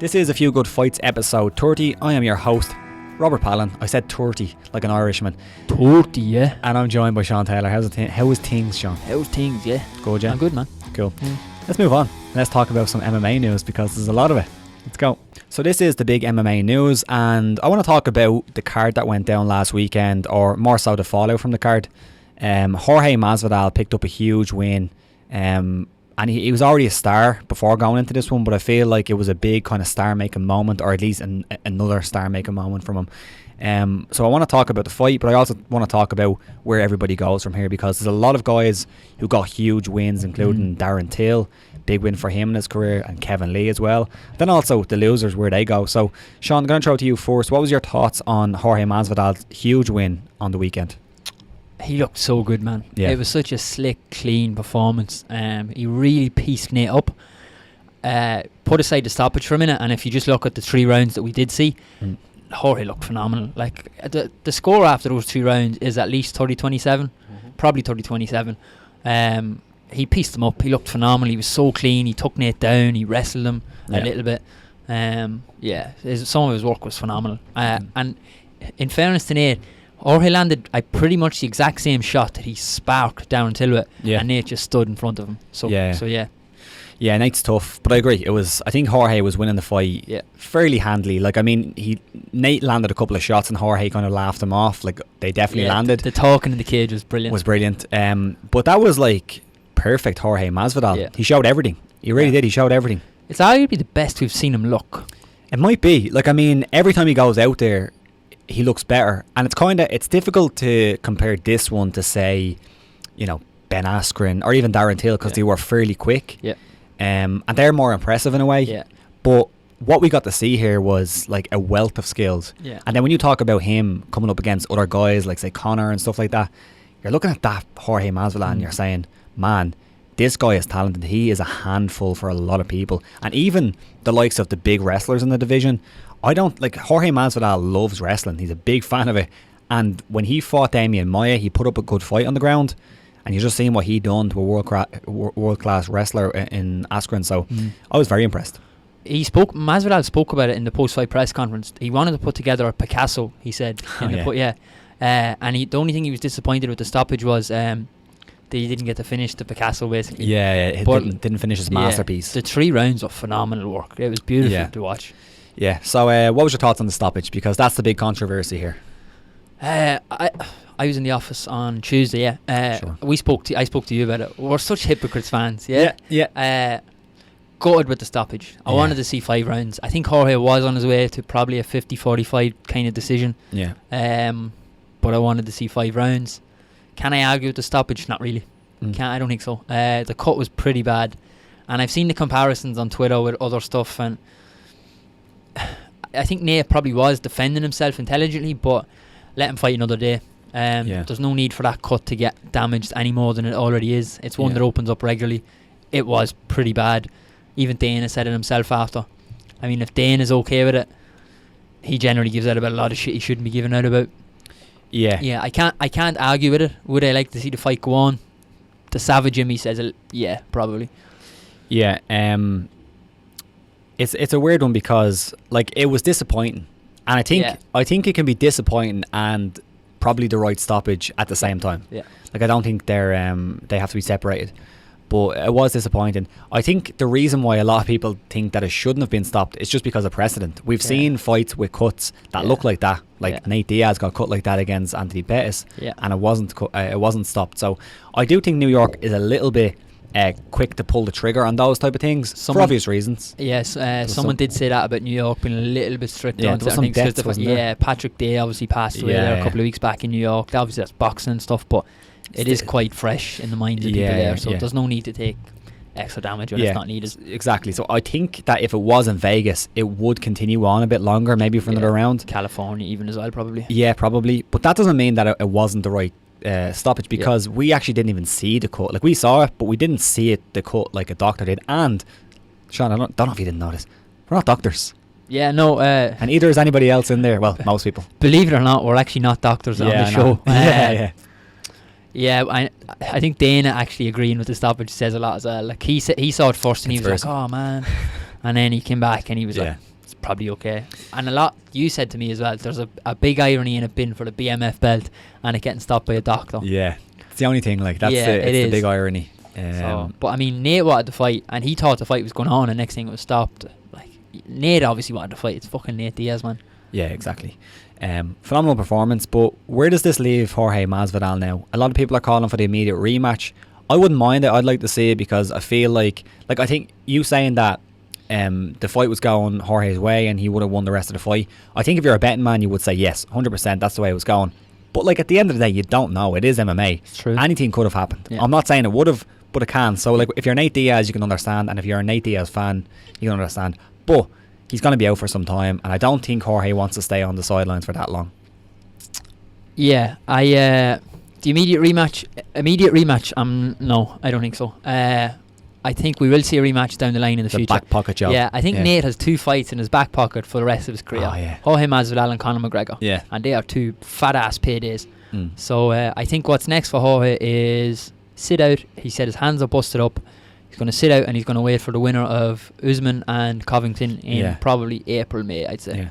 This is A Few Good Fights episode 30. I am your host, Robert Palin. I said 30 like an Irishman. 30, yeah. And I'm joined by Sean Taylor. How is things, Sean? How's things, yeah? Good, yeah? I'm good, man. Cool. Let's move on. Let's talk about some MMA news because there's a lot of it. Let's go. So this is the big MMA news, and I want to talk about the card that went down last weekend, or more so the fallout from the card. Jorge Masvidal picked up a huge win, and he was already a star before going into this one, but I feel like it was a big kind of star-making moment, or at least another star-making moment from him. So I want to talk about the fight, but I also want to talk about where everybody goes from here, because there's a lot of guys who got huge wins, including Darren Till, big win for him in his career, and Kevin Lee as well. Then also the losers, where they go. So Sean, I'm going to throw it to you first. What was your thoughts on Jorge Masvidal's huge win on the weekend? He looked so good, man. Yeah. It was such a slick, clean performance. He really pieced Nate up. Put aside the stoppage for a minute, and if you just look at the 3 rounds that we did see, Jorge looked phenomenal. Like the score after those 2 rounds is at least 30-27, probably 30-27. He pieced him up. He looked phenomenal. He was so clean. He took Nate down. He wrestled him a little bit. Some of his work was phenomenal. And in fairness to Nate, Jorge landed pretty much the exact same shot that he sparked Darren Till with, and Nate just stood in front of him. So yeah, Nate's tough, but I agree. I think Jorge was winning the fight fairly handily. Like, I mean, Nate landed a couple of shots and Jorge kind of laughed him off. Like, they definitely landed. The talking in the cage was brilliant. But that was like perfect Jorge Masvidal. Yeah. He showed everything. He really did. He showed everything. It's arguably the best we've seen him look. It might be. Like, I mean, every time he goes out there, he looks better, and it's difficult to compare this one to, say, Ben Askren or even Darren Till, because they were fairly quick, and they're more impressive in a way. But what we got to see here was like a wealth of skills. And then when you talk about him coming up against other guys like, say, Conor and stuff like that, you're looking at that Jorge Masvidal and you're saying, man, this guy is talented. He is a handful for a lot of people, and even the likes of the big wrestlers in the division. Jorge Masvidal loves wrestling. He's a big fan of it. And when he fought Damian Maia, he put up a good fight on the ground. And you're just seeing what he done to a world-class wrestler in Askren. So I was very impressed. Masvidal spoke about it in the post-fight press conference. He wanted to put together a Picasso, he said. And the only thing he was disappointed with the stoppage was that he didn't get to finish the Picasso, basically. He didn't finish his masterpiece. The 3 rounds of phenomenal work. It was beautiful to watch. Yeah, so what was your thoughts on the stoppage? Because that's the big controversy here. I was in the office on Tuesday, Sure. I spoke to you about it. We're such hypocrites, fans, gutted with the stoppage. I wanted to see 5 rounds. I think Jorge was on his way to probably a 50-45 kind of decision. But I wanted to see 5 rounds. Can I argue with the stoppage? Not really. I don't think so. The cut was pretty bad. And I've seen the comparisons on Twitter with other stuff, and I think Nate probably was defending himself intelligently, but let him fight another day. There's no need for that cut to get damaged any more than it already is. It's one that opens up regularly. It was pretty bad. Even Dana said it himself after. I mean, if Dana's okay with it, he generally gives out about a lot of shit he shouldn't be giving out about. Yeah, I can't argue with it. Would I like to see the fight go on? The Savage in me says, probably. Yeah, It's a weird one, because like, it was disappointing, and I think it can be disappointing and probably the right stoppage at the same time. Like, I don't think they have to be separated, but it was disappointing. I think the reason why a lot of people think that it shouldn't have been stopped is just because of precedent. We've seen fights with cuts that look like that. Like Nate Diaz got cut like that against Anthony Pettis, and it wasn't stopped. So I do think New York is a little bit quick to pull the trigger on those type of things, for obvious reasons. Yes, someone did say that about New York being a little bit strict on certain things. Deaths, Patrick Day obviously passed away there a couple of weeks back in New York. Obviously that's boxing and stuff, but it is quite fresh in the minds of people there, so there's no need to take extra damage when it's not needed. Exactly. So I think that if it was in Vegas, it would continue on a bit longer, maybe for another round. California even as well, probably. Yeah, probably. But that doesn't mean that it wasn't the right stoppage, because we actually didn't even see the cut. Like, we saw it, but we didn't see it, the cut, like a doctor did. And Sean, I don't know if you didn't notice, we're not doctors. Yeah, no. And either is anybody else in there. Well, most people. Believe it or not, we're actually not doctors on the show. Yeah, I think Dana actually agreeing with the stoppage says a lot as well. Like, he saw it first and he was like, oh man. And then he came back and he was like, it's probably okay. And a lot, you said to me as well, there's a big irony in it being for the BMF belt and it getting stopped by a doctor. Yeah. It's the only thing, like, that's the big irony. But I mean, Nate wanted to fight and he thought the fight was going on and next thing it was stopped. Like, Nate obviously wanted to fight. It's fucking Nate Diaz, man. Yeah, exactly. Phenomenal performance, but where does this leave Jorge Masvidal now? A lot of people are calling for the immediate rematch. I wouldn't mind it. I'd like to see it because I feel like I think you saying that the fight was going Jorge's way and he would have won the rest of the fight. I think if you're a betting man, you would say yes, 100%. That's the way it was going. But like at the end of the day, you don't know. It is MMA. It's true. Anything could have happened. Yeah. I'm not saying it would have, but it can. So like if you're Nate Diaz, you can understand, and if you're a Nate Diaz fan, you can understand. But he's going to be out for some time, and I don't think Jorge wants to stay on the sidelines for that long. Yeah, the immediate rematch. No, I don't think so. I think we will see a rematch down the line in the future. Back pocket job. Yeah, I think Nate has 2 fights in his back pocket for the rest of his career. Oh, yeah. Jorge Masvidal and Conor McGregor. Yeah. And they are 2 fat ass paydays. So I think what's next for Jorge is sit out. He said his hands are busted up. He's going to sit out and he's going to wait for the winner of Usman and Covington in probably April, May, I'd say. Yeah.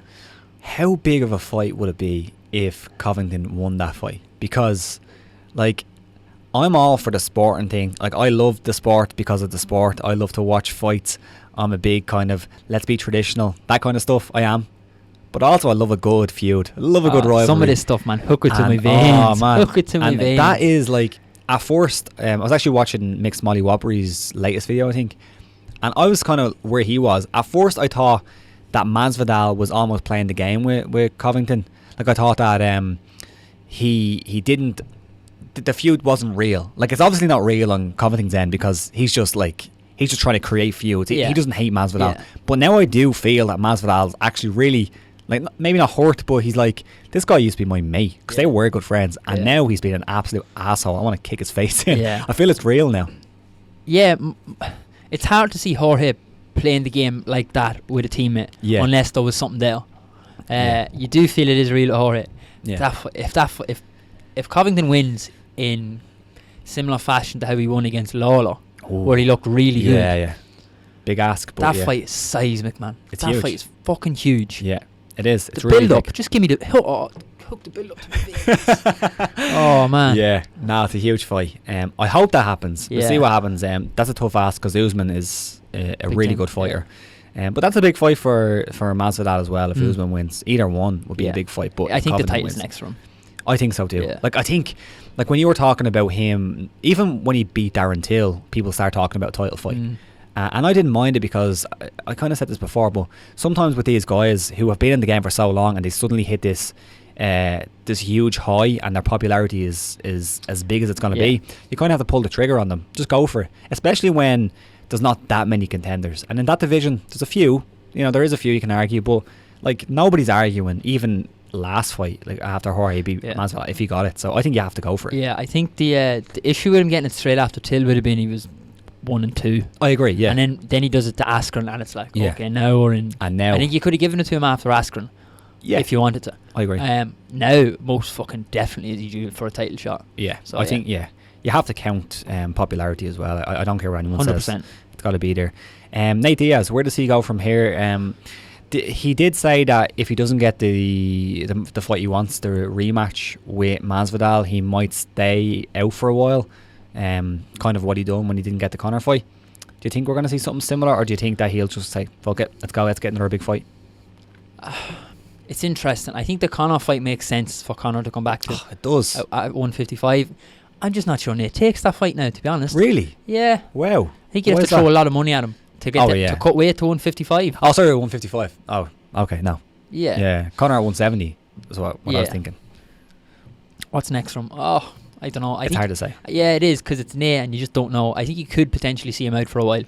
How big of a fight would it be if Covington won that fight? Because, like, I'm all for the sporting thing. Like, I love the sport because of the sport. I love to watch fights. I'm a big kind of, let's be traditional, that kind of stuff. I am. But also I love a good feud. I love a good rivalry. Some of this stuff, man. Hook it to my veins. Oh, man. Hook it to my veins. That is like, at first, I was actually watching Mixed Molly Wobbery's latest video, I think. And I was kind of where he was. At first, I thought that Masvidal was almost playing the game with Covington. Like, I thought that he didn't... The feud wasn't real. Like, it's obviously not real on Covington's end because he's just trying to create feuds. He doesn't hate Masvidal. Yeah. But now I do feel that Masvidal's actually really, like, maybe not hurt, but he's like, this guy used to be my mate because they were good friends, and now he's been an absolute asshole. I want to kick his face in. Yeah. I feel it's real now. Yeah, it's hard to see Jorge playing the game like that with a teammate unless there was something there. You do feel it is real, Jorge. Yeah. If Covington wins in similar fashion to how he won against Lawler, where he looked really good. Yeah. Big ask. But that fight is seismic, man. That huge. Fight is fucking huge. Yeah, it is. It's the really build up. big. Just give me the hook the build up to the veins. Oh man. Yeah, no, it's a huge fight. I hope that happens. We'll see what happens. That's a tough ask because Usman is a really good fighter. But that's a big fight for Masvidal as well. If Usman wins, either one would be a big fight. But I think the title's next for him. I think so too. Like, I think, like, when you were talking about him, even when he beat Darren Till, people start talking about title fight. And I didn't mind it because I kind of said this before, but sometimes with these guys who have been in the game for so long and they suddenly hit this huge high and their popularity is as big as it's going to be, you kind of have to pull the trigger on them. Just go for it, especially when there's not that many contenders. And in that division, there's a few. There is a few you can argue, but like, nobody's arguing even last fight, like after Jorge beat Masvidal, if he got it. So I think you have to go for it. Yeah, I think the issue with him getting it straight after Till would have been he was 1 and 2. I agree. Yeah, and then he does it to Askren, and it's like, okay, now we're in. And now I think you could have given it to him after Askren, if you wanted to. I agree. Now most fucking definitely is he due for a title shot. Yeah, so I think you have to count popularity as well. I don't care what anyone 100%. Says. It's got to be there. Nate Diaz, where does he go from here? He did say that if he doesn't get the fight he wants, the rematch with Masvidal, he might stay out for a while. Kind of what he done when he didn't get the Conor fight. Do you think we're going to see something similar, or do you think that he'll just say, fuck it, let's get another big fight? It's interesting. I think the Conor fight makes sense for Conor to come back to. It does. At 155. I'm just not sure Nate takes that fight now, to be honest. Really? Yeah. Wow. I think you have to throw a lot of money at him to get to cut weight to 155. Oh, sorry, 155. Oh, okay, no. Yeah. Yeah, Conor at 170 is what I was thinking. What's next from? Oh, I don't know. It's hard to say. Yeah, it is, because it's Nate and you just don't know. I think you could potentially see him out for a while.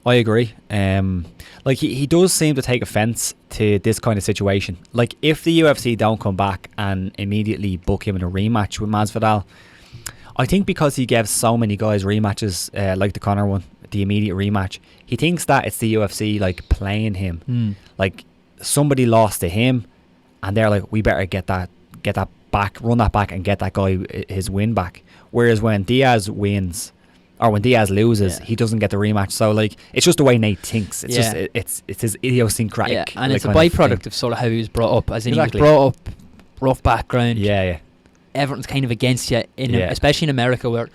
I agree. Like, he does seem to take offence to this kind of situation. Like, if the UFC don't come back and immediately book him in a rematch with Masvidal, I think because he gave so many guys rematches, like the Conor one, the immediate rematch, he thinks that it's the UFC like playing him. Like, somebody lost to him and they're like, we better get that back, run that back and get that guy his win back. Whereas when Diaz wins or when Diaz loses, he doesn't get the rematch. So like, it's just the way Nate thinks. It's just it's his idiosyncratic. Yeah, and like, it's a byproduct of sort of how he was brought up. As in, Exactly. he was brought up rough background. Yeah. Everyone's kind of against you especially in America, where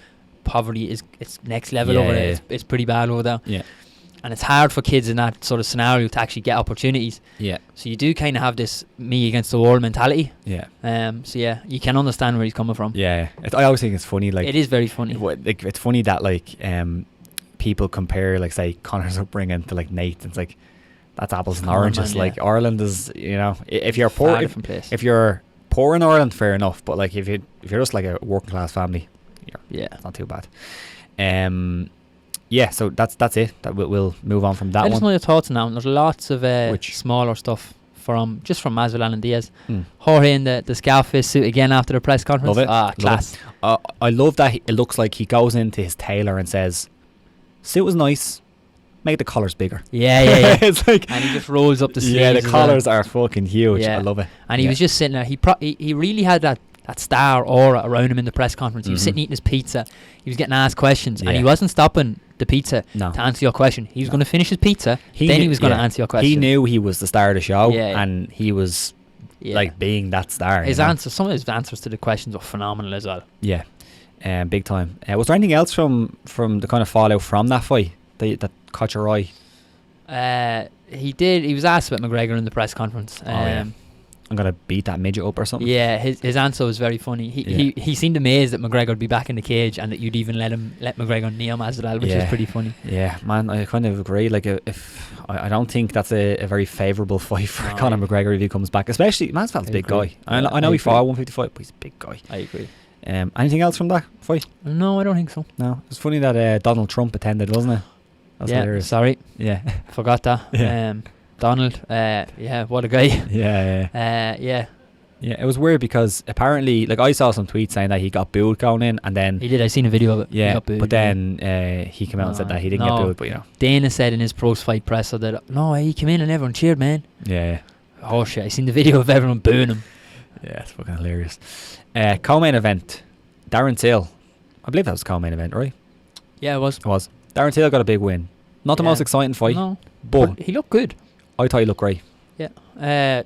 poverty is it's next level over there. It's pretty bad over there. Yeah. And it's hard for kids in that sort of scenario to actually get opportunities. Yeah. So you do kind of have this me against the world mentality. Yeah. So yeah, you can understand where he's coming from. Yeah. I always think it's funny. Like, it is very funny. Like, it's funny that like people compare, like, say Conor's upbringing to like Nate. It's like, that's apples and oranges. Like, Ireland is, you know, if you're poor, if you're poor in Ireland, fair enough. But like, if you're just like a working class family, it's not too bad. Yeah, so that's it. That we'll move on from that one. I just know your thoughts on that one. There's lots of smaller stuff from Masvidal and Diaz. Jorge in the Scarface suit again after the press conference. Love it. Class. I love that it looks like he goes into his tailor and says, "Suit was nice. Make the collars bigger." Yeah. It's like, and he just rolls up the sleeves. Yeah, the collars are fucking huge. I love it. And he was just sitting there. He really had that star aura around him in the press conference. He was sitting eating his pizza. He was getting asked questions, and he wasn't stopping the pizza to answer your question. He was going to finish his pizza, then he was going to answer your question. He knew he was the star of the show, and he was like being that star. Some of his answers to the questions were phenomenal as well. Yeah, big time. Was there anything else from the kind of fallout from that fight that caught your eye? He did. He was asked about McGregor in the press conference. I'm gonna beat that midget up or something. Yeah, his answer was very funny. He seemed amazed that McGregor would be back in the cage and that you'd even let McGregor knee on Masvidal, which is pretty funny. Yeah, man, I kind of agree. Like, if I don't think that's a very favourable fight for Conor McGregor if he comes back, especially Masvidal's a big guy. I know he fought 155, but he's a big guy. I agree. Anything else from that fight? No, I don't think so. No, it's funny that Donald Trump attended, wasn't it? That's hilarious. Sorry. Yeah, forgot that. Yeah. Donald, what a guy. Yeah, it was weird because apparently, like, I saw some tweets saying that he got booed going in, and then he did. I seen a video of it. Yeah, he got booed, but then he came out and said that he didn't get booed. But, you know, Dana said in his post-fight presser that he came in and everyone cheered, man. Yeah. Oh shit! I seen the video of everyone booing him. Yeah, it's fucking hilarious. Co-main event, Darren Till. I believe that was co-main event, right? Yeah, it was. Darren Till got a big win. Not the most exciting fight, but he looked good. I thought he looked great. Yeah.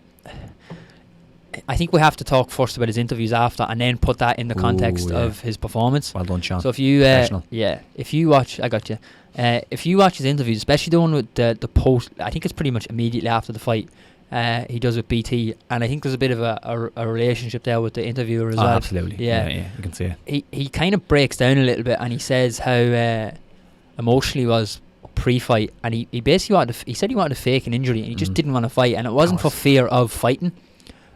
I think we have to talk first about his interviews after, and then put that in the context of his performance. Well done, Sean. So if you, if you watch, I got you. If you watch his interviews, especially the one with the post, I think it's pretty much immediately after the fight. He does with BT, and I think there's a bit of a relationship there with the interviewer as well. Absolutely. Yeah, you can see it. He kind of breaks down a little bit, and he says how emotional he was pre-fight, and he basically he said he wanted to fake an injury, and he just didn't want to fight, and it wasn't for fear of fighting.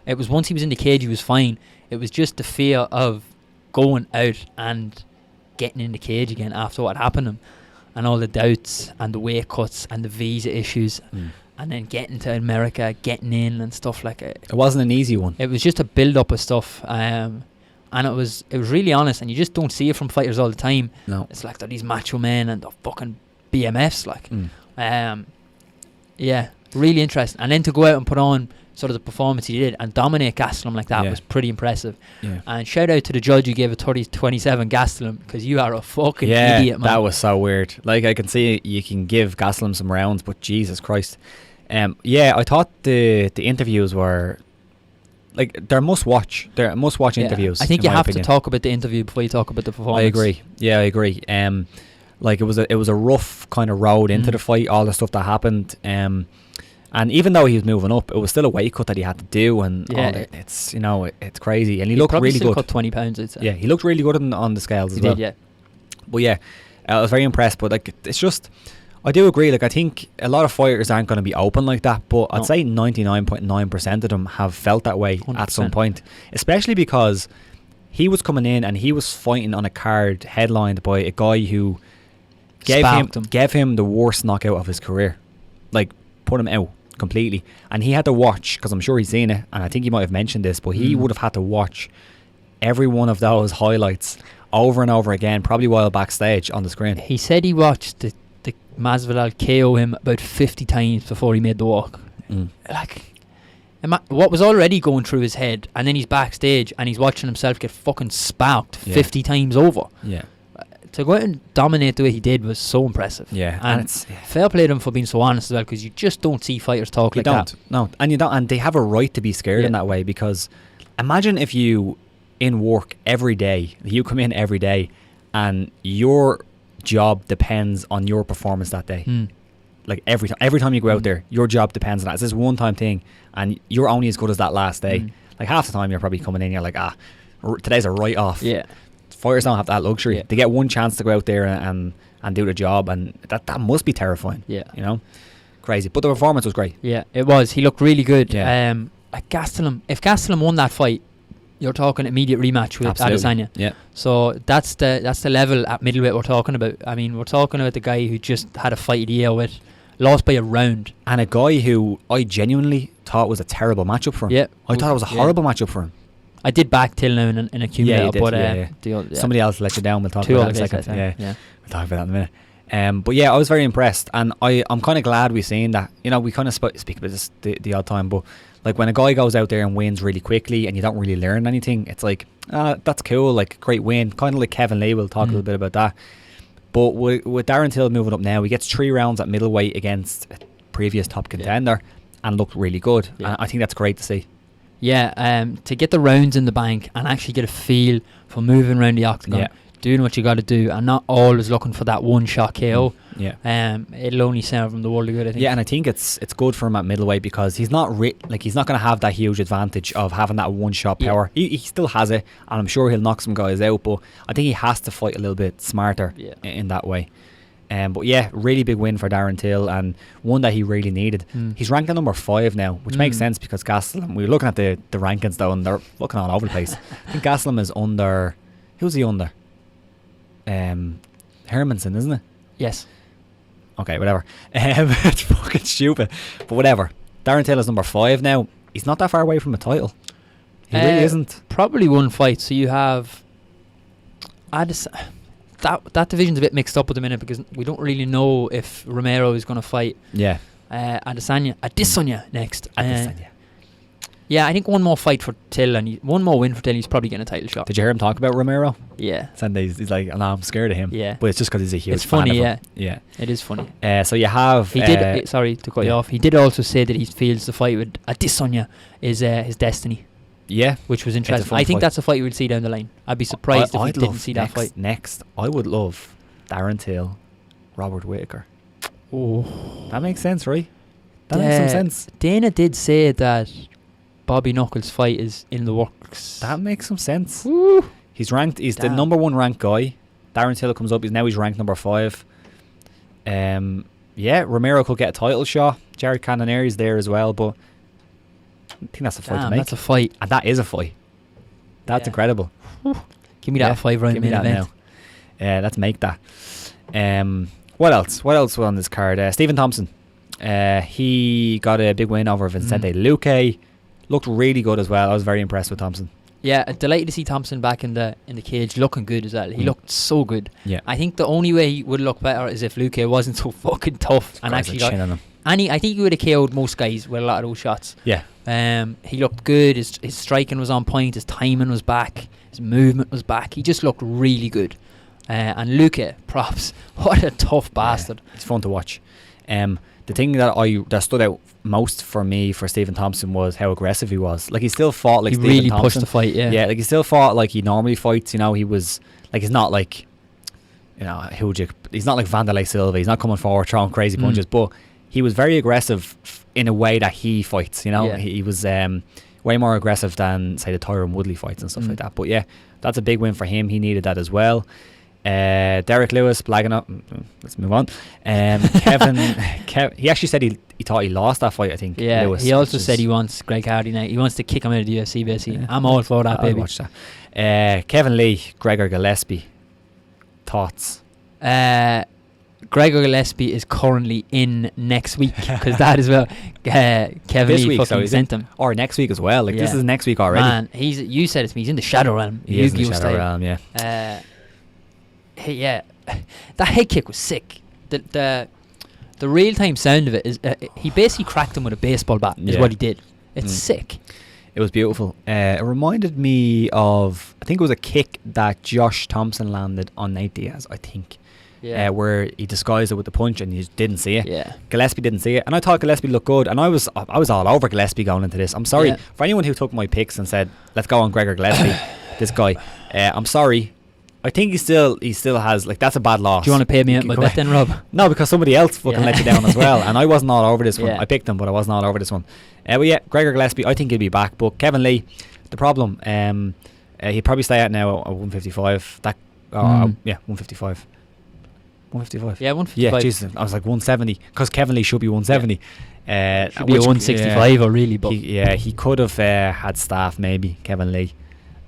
It was once he was in the cage, he was fine. It was just the fear of going out and getting in the cage again after what happened to him, and all the doubts and the weight cuts and the visa issues, and then getting to America, getting in and stuff like it. It wasn't an easy one. It was just a build up of stuff, and it was really honest, and you just don't see it from fighters all the time. No, it's like they're these macho men and they're fucking BMFs, like. Yeah, really interesting. And then to go out and put on sort of the performance he did and dominate Gastelum like that was pretty impressive. Yeah. And shout out to the judge who gave a 30-27 Gastelum, because you are a fucking idiot, man. That was so weird. Like, I can see you can give Gastelum some rounds, but Jesus Christ. I thought the interviews were like they're must watch interviews. I think you have to talk about the interview before you talk about the performance. I agree. Yeah, I agree. Like, it was a rough kind of road into the fight, all the stuff that happened. And even though he was moving up, it was still a weight cut that he had to do, and it's it's crazy. And he looked really good. Cut 20 pounds, I'd say. Yeah, he looked really good on the scales as well. He did, yeah. But yeah, I was very impressed. But like, it's just, I do agree. Like, I think a lot of fighters aren't going to be open like that, but I'd say 99.9% of them have felt that way 100%. At some point, especially because he was coming in and he was fighting on a card headlined by a guy who gave him the worst knockout of his career. Like, put him out completely, and he had to watch, because I'm sure he's seen it, and I think he might have mentioned this, but he would have had to watch every one of those highlights over and over again, probably while backstage on the screen. He said he watched the Masvidal KO him about 50 times before he made the walk. Like, what was already going through his head, and then he's backstage and he's watching himself get fucking sparked 50 times over. Yeah, to go out and dominate the way he did was so impressive. Yeah, and it's fair play to him for being so honest as well, because you just don't see fighters talk like that. No, and you don't, and they have a right to be scared in that way, because imagine if you in work every day, you come in every day, and your job depends on your performance that day. Like every time you go out there, your job depends on that. It's this one-time thing, and you're only as good as that last day. Like half the time you're probably coming in, you're like, today's a write-off. Yeah. Fighters don't have that luxury. They get one chance to go out there and do the job, and that must be terrifying. Yeah, you know, crazy. But the performance was great. Yeah, it was. He looked really good. Yeah. Like Gastelum, if Gastelum won that fight, you're talking immediate rematch with Adesanya. Yeah. So that's the level at middleweight we're talking about. I mean, we're talking about the guy who just had a fight of the year with, lost by a round, and a guy who I genuinely thought was a terrible matchup for him. Yeah, I thought it was a horrible matchup for him. I did back Till now in accumulator, but somebody else let you down. We'll talk about that in a second. Yeah, we'll talk about that in a minute. But yeah, I was very impressed, and I'm kind of glad we've seen that. You know, we kind of speak about this the odd time, but like when a guy goes out there and wins really quickly and you don't really learn anything, it's like, that's cool, like great win. Kind of like Kevin Lee, we'll talk a little bit about that. But with Darren Till moving up now, he gets 3 rounds at middleweight against a previous top contender and looked really good. And I think that's great to see. Yeah, to get the rounds in the bank and actually get a feel for moving around the octagon, doing what you got to do, and not always looking for that one shot KO. It'll only serve him the world of good, I think. Yeah, and I think it's good for him at middleweight, because he's not he's not going to have that huge advantage of having that one shot power. He still has it, and I'm sure he'll knock some guys out, but I think he has to fight a little bit smarter in that way. But yeah, really big win for Darren Till, and one that he really needed. He's ranked at number 5 now, which makes sense, because Gastelum, we were looking at the rankings though, and they're looking all over the place. I think Gastelum is under, who's he under? Hermanson, isn't it? Yes. Okay, whatever. It's fucking stupid, but whatever. Darren Till is number 5 now. He's not that far away from a title. He really isn't. Probably one fight. So you have that division's a bit mixed up at the minute, because we don't really know if Romero is going to fight Adesanya next. Yeah, I think one more fight for Till, and one more win for Till, he's probably getting a title shot. Did you hear him talk about Romero? Yeah. Sundays, he's like, I'm scared of him. Yeah. But it's just because he's a huge fan of him. It's funny, yeah. It is funny. So you have... He did... sorry to cut you off. He did also say that he feels the fight with Adesanya is his destiny. Yeah. Which was interesting. I think that's a fight you would see down the line. I'd be surprised if we didn't see that fight. Next, I would love Darren Till, Robert Whittaker. Oh. That makes sense, right? That makes some sense. Dana did say that Bobby Knuckles' fight is in the works. That makes some sense. Woo. He's ranked. He's the number 1 ranked guy. Darren Till comes up. He's ranked number 5. Yeah, Romero could get a title shot. Jared Cannoneri's there as well, but I think that's a fight to make. That's a fight, and that is a fight. That's incredible. Give me that 5-round main event now. Let's make that. What else? What else was on this card? Stephen Thompson. He got a big win over Vicente Luque. Looked really good as well. I was very impressed with Thompson. Yeah, delighted to see Thompson back in the cage, looking good as well. He looked so good. Yeah, I think the only way he would look better is if Luque wasn't so fucking tough and actually got. I think he would have KO'd most guys with a lot of those shots. Yeah. He looked good. His striking was on point. His timing was back. His movement was back. He just looked really good. And Luque, props. What a tough bastard. Yeah, it's fun to watch. The thing that stood out most for me for Stephen Thompson was how aggressive he was. Like, he still fought like Stephen Thompson. He really pushed the fight, yeah. Yeah, like he still fought like he normally fights. You know, he was like, he's not like, you know, he's not like Vanderlei Silva. He's not coming forward throwing crazy punches, but he was very aggressive in a way that he fights. You know, he was way more aggressive than, say, the Tyron Woodley fights and stuff like that. But yeah, that's a big win for him. He needed that as well. Derek Lewis blagging up. Let's move on. Kevin, he actually said he thought he lost that fight, I think. Yeah, Lewis, he also said he wants Greg Hardy now. He wants to kick him out of the UFC, basically. Yeah. I'm all for that, baby. Watch that. Kevin Lee, Gregor Gillespie. Thoughts? Gregor Gillespie is currently in next week, because that is well. Kevin Lee fucking sent him. Or next week as well. Like, this is next week already. Man, you said it to me. He's in the Shadow Realm. He is in the Shadow Realm, yeah. Yeah, that head kick was sick. The real time sound of it is he basically cracked him with a baseball bat. Is what he did. It's sick. It was beautiful. It reminded me of, I think it was a kick that Josh Thompson landed on Nate Diaz, I think. Yeah. Where he disguised it with the punch and he just didn't see it. Yeah. Gillespie didn't see it, and I thought Gillespie looked good, and I was all over Gillespie going into this. I'm sorry for anyone who took my picks and said let's go on Gregor Gillespie. This guy, I'm sorry. I think he still has, like, that's a bad loss. Do you want to pay me out my bet then, Rob? No, because somebody else fucking let you down as well, and I wasn't all over this one. Yeah. I picked him, but I wasn't all over this one. But yeah, Gregor Gillespie, I think he'll be back. But Kevin Lee, the problem, he'd probably stay out now at 155. 155. 155. Yeah, 155. Yeah, Jesus, I was like 170 because Kevin Lee should be 170. Should be a 165 or really, but he could have had staff maybe, Kevin Lee,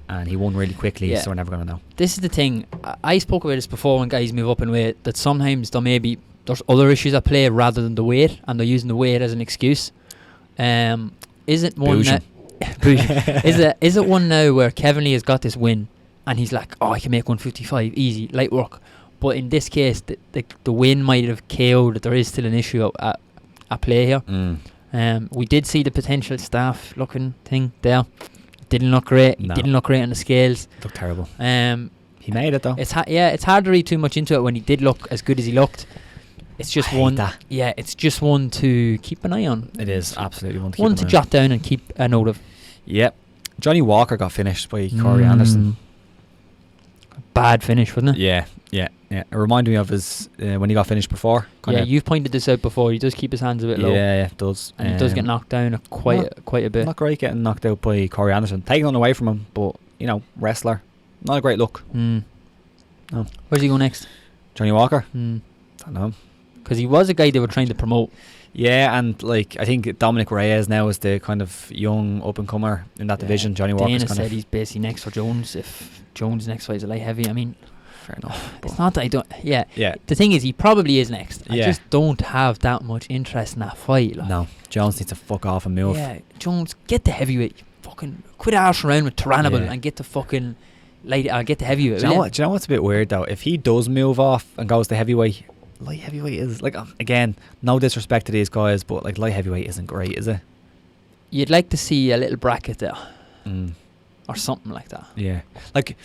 and he won really quickly, so we're never gonna know. This is the thing. I spoke about this before when guys move up in weight, that sometimes there's other issues at play rather than the weight, and they're using the weight as an excuse. Is it one that is it one now where Kevin Lee has got this win and he's like, oh, I can make 155 easy, light work? But in this case, the win might have KO'd that there is still an issue at play here. We did see the potential staff looking thing there. It didn't look great. It didn't look great on the scales. It looked terrible. He made it though. It's hard to read too much into it when he did look as good as he looked. It's just one. Yeah, it's just one to keep an eye on. It is absolutely one to keep an eye on. Jot down and keep a note of. Yep. Johnny Walker got finished by Corey Anderson. Bad finish, wasn't it? Yeah. It reminded me of his when he got finished before. You've pointed this out before. He does keep his hands a bit low. Yeah, it does. And he does get knocked down quite a bit. Not great getting knocked out by Corey Anderson. Taking on away from him, but wrestler. Not a great look. No. Where's he go next? Johnny Walker. Don't know. Because he was a guy they were trying to promote. Yeah, and like I think Dominic Reyes now is the kind of young up and comer in that division. Johnny Walker's Dana said he's basically next for Jones. If Jones' next fight is a light heavy, I mean, fair enough. It's not that I don't. Yeah. The thing is, he probably is next. I just don't have that much interest in that fight. Like. No, Jones needs to fuck off and move. Yeah, Jones, get the heavyweight. Fucking quit arse around with Tyrannable and get the fucking get the heavyweight. Do you know what's a bit weird though? If he does move off and goes to heavyweight. Light heavyweight is like, again, no disrespect to these guys, but like light heavyweight isn't great, is it? You'd like to see a little bracket there or something like that. Yeah, like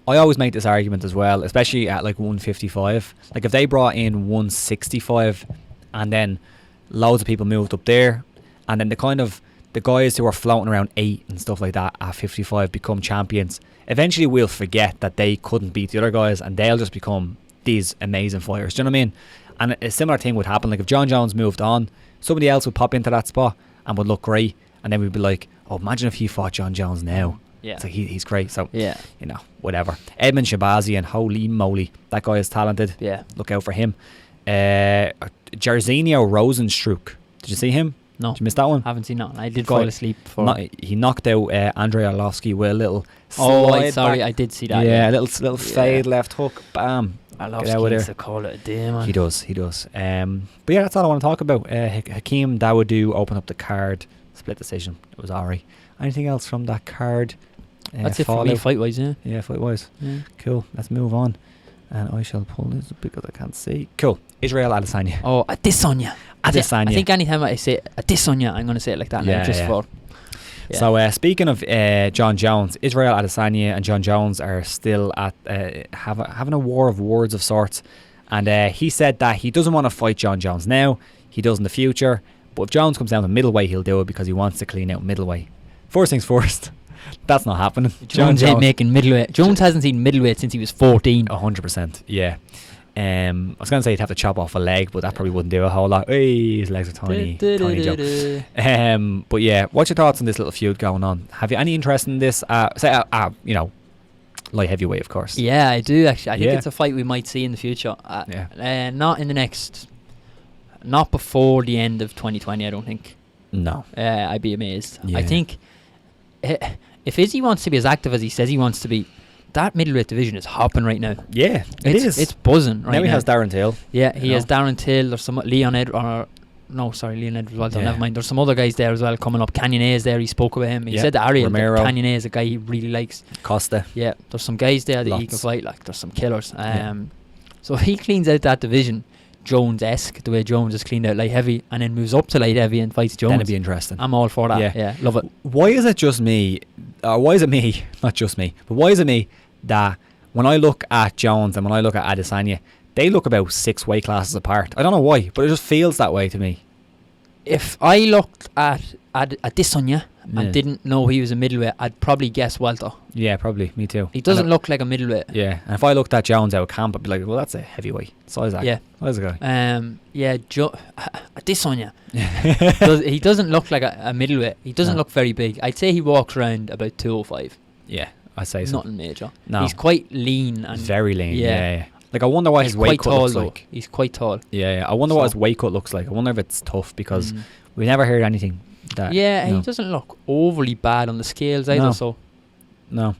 I always make this argument as well, especially at like 155. Like if they brought in 165 and then loads of people moved up there, and then the guys who are floating around 8 and stuff like that at 55 become champions, eventually we'll forget that they couldn't beat the other guys and they'll just become these amazing fighters. Do you know what I mean? And a similar thing would happen. Like if John Jones moved on, somebody else would pop into that spot and would look great, and then we'd be like, oh, imagine if he fought John Jones now. Yeah, it's like he's great. So yeah, whatever. Edmund Shabazian, holy moly, that guy is talented. Yeah, look out for him. Jairzinho Rosenstruck, did you see him? No. Did you miss that one? Haven't seen that. I did fall asleep before. He knocked out Andrei Arlovsky with a little sorry, I did see that. Yeah, a little fade left hook, bam. Arlovsky needs to call it a day, man. He does. But yeah, that's all I want to talk about. Hakeem Dawodu opened up the card, split decision. It was alright. Anything else from that card? That's it for me, fight-wise, yeah. Yeah, fight-wise. Yeah. Cool, let's move on. And I shall pull this because I can't see. Cool. Israel Adesanya. Oh, Adesanya. I think anytime I say Adesanya, I'm going to say it like that now, for... Yeah. So speaking of John Jones, Israel Adesanya and John Jones are still at having a war of words of sorts, and he said that he doesn't want to fight John Jones now, he does in the future, but if Jones comes down to middleweight he'll do it because he wants to clean out middleweight. First things first, that's not happening. Jones ain't making middleweight. Jones hasn't seen middleweight since he was 14. 100%, yeah. I was going to say he'd have to chop off a leg, but that probably wouldn't do a whole lot. Hey, his legs are tiny Joe. But yeah, what's your thoughts on this little feud going on? Have you any interest in this? Light heavyweight, of course. Yeah, I do actually. I think it's a fight we might see in the future. Not in the next, not before the end of 2020. I don't think. No. I'd be amazed. Yeah. I think if Izzy wants to be as active as he says he wants to be, that middleweight division is hopping right now. Yeah, it is. It's buzzing right now. Now he has Darren Till. Yeah, he has Darren Till. There's some Leon Edwards. Well, never mind. There's some other guys there as well coming up. Cannonier's there. He spoke about him. He said that Ariel Cannonier is a guy he really likes. Costa. Yeah, there's some guys there that he can fight. Like there's some killers. So if he cleans out that division, Jones-esque, the way Jones has cleaned out light heavy and then moves up to light heavy and fights Jones. Then it'd be interesting. I'm all for that. Yeah, love it. Why is it just me, or why is it me, not just me, but why is it me that when I look at Jones and when I look at Adesanya, they look about 6 weight classes apart? I don't know why, but it just feels that way to me. If I looked at Adesanya and didn't know he was a middleweight, I'd probably guess welter. Yeah, probably. Me too. He doesn't look like a middleweight. Yeah, and if I looked at Jones out of camp, I'd be like, well, that's a heavyweight. Size that. Yeah. Size the guy. Adesanya. He doesn't look like a middleweight. He doesn't look very big. I'd say he walks around about 205. Yeah, I'd say so. Nothing major. No. He's quite lean. And very lean, yeah. Like, I wonder what his weight cut looks like. He's quite tall. Yeah. I wonder what his weight cut looks like. I wonder if it's tough, because we never heard anything that... Yeah, he doesn't look overly bad on the scales either, so... No.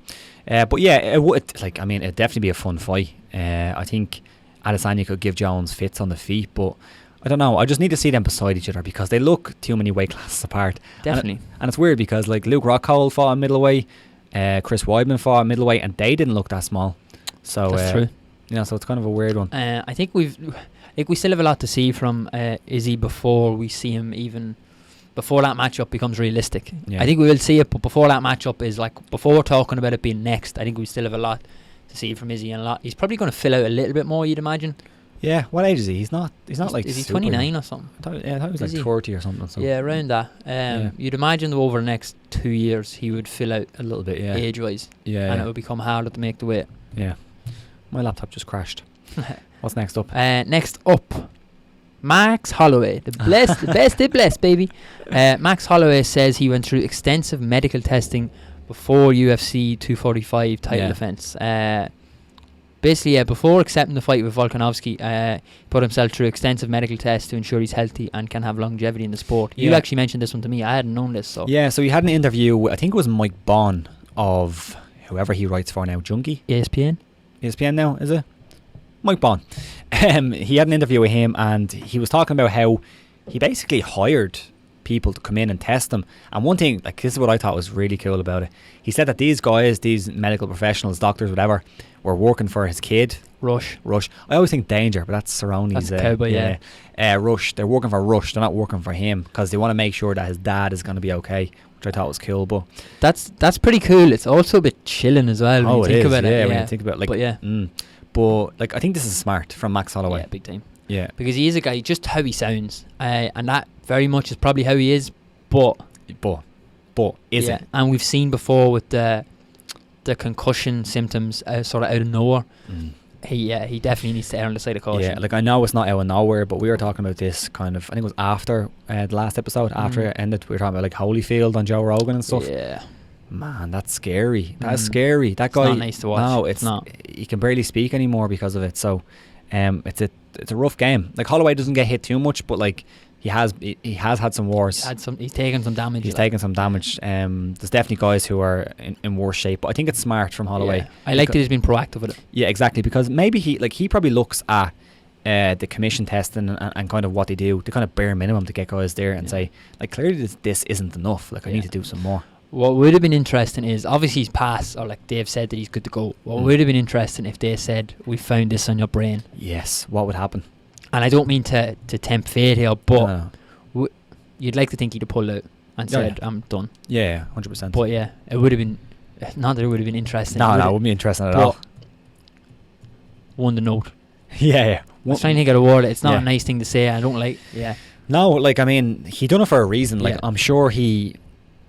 But yeah, it would, like, I mean, it'd definitely be a fun fight. I think Adesanya could give Jones fits on the feet, but I don't know. I just need to see them beside each other, because they look too many weight classes apart. Definitely. And it's weird, because like Luke Rockhold fought in middleweight, Chris Weidman fought in middleweight, and they didn't look that small. So that's true. So it's kind of a weird one. I think we still have a lot to see from Izzy before we see him, even before that matchup becomes realistic. Yeah. I think we will see it, but before that matchup is like, before we're talking about it being next, I think we still have a lot to see from Izzy, and a lot. He's probably going to fill out a little bit more, you'd imagine. Yeah, what age is he? He's not like... Is he 29 or something? I thought he was like 30 or something. So. Yeah, around that. You'd imagine that over the next 2 years he would fill out a little bit, yeah, age-wise. Yeah, and it would become harder to make the weight. Yeah. My laptop just crashed. What's next up? Next up, Max Holloway, the best, baby. Max Holloway says he went through extensive medical testing before UFC 245 title defense. Basically, before accepting the fight with Volkanovski, he put himself through extensive medical tests to ensure he's healthy and can have longevity in the sport. You actually mentioned this one to me. I hadn't known this. So yeah, so he had an interview with, I think it was Mike Bond of whoever he writes for now, Junkie? ESPN now, is it? Mike Bond. He had an interview with him, and he was talking about how he basically hired people to come in and test them. And one thing, like, this is what I thought was really cool about it. He said that these guys, these medical professionals, doctors, whatever, were working for his kid. Rush. I always think Danger, but that's Cerrone's. That's cowboy, Rush. They're working for Rush. They're not working for him, because they want to make sure that his dad is going to be okay, which I thought was cool. But that's pretty cool. It's also a bit chilling as well when you think about it. Yeah, when you think about it. Like, but yeah. But like, I think this is smart from Max Holloway. Yeah, big time. Yeah. Because he is a guy, just how he sounds. And that very much is probably how he is, but is it? And we've seen before with the concussion symptoms sort of out of nowhere. He definitely needs to err on the side of caution. Yeah, like, I know it's not out of nowhere, but we were talking about this kind of, I think it was after the last episode, after it ended, we were talking about like Holyfield on Joe Rogan and stuff. Yeah. Man, that's scary. That's scary. That guy, it's not nice to watch. No, it's not. He can barely speak anymore because of it. So, it's a rough game. Like, Holloway doesn't get hit too much, but like, he has had some wars. He's taken some damage. There's definitely guys who are in worse shape, but I think it's smart from Holloway. Yeah. I like that he's been proactive with it. Yeah, exactly, because maybe he probably looks at the commission testing and kind of what they do, the kind of bare minimum to get guys there and say, like, clearly this isn't enough. Like, I need to do some more. What would have been interesting is, obviously he's passed, or like they've said that he's good to go. What would have been interesting if they said, we found this on your brain. Yes, what would happen? And I don't mean to tempt fate here, but you'd like to think he'd have pulled out and said, I'm done. Yeah, 100%. But yeah, it would have been, not that it would have been interesting. No, it wouldn't be interesting at all. Won the note. Yeah. I was trying to think of the word. It's not a nice thing to say. I don't like, No, like, I mean, he done it for a reason. Like, I'm sure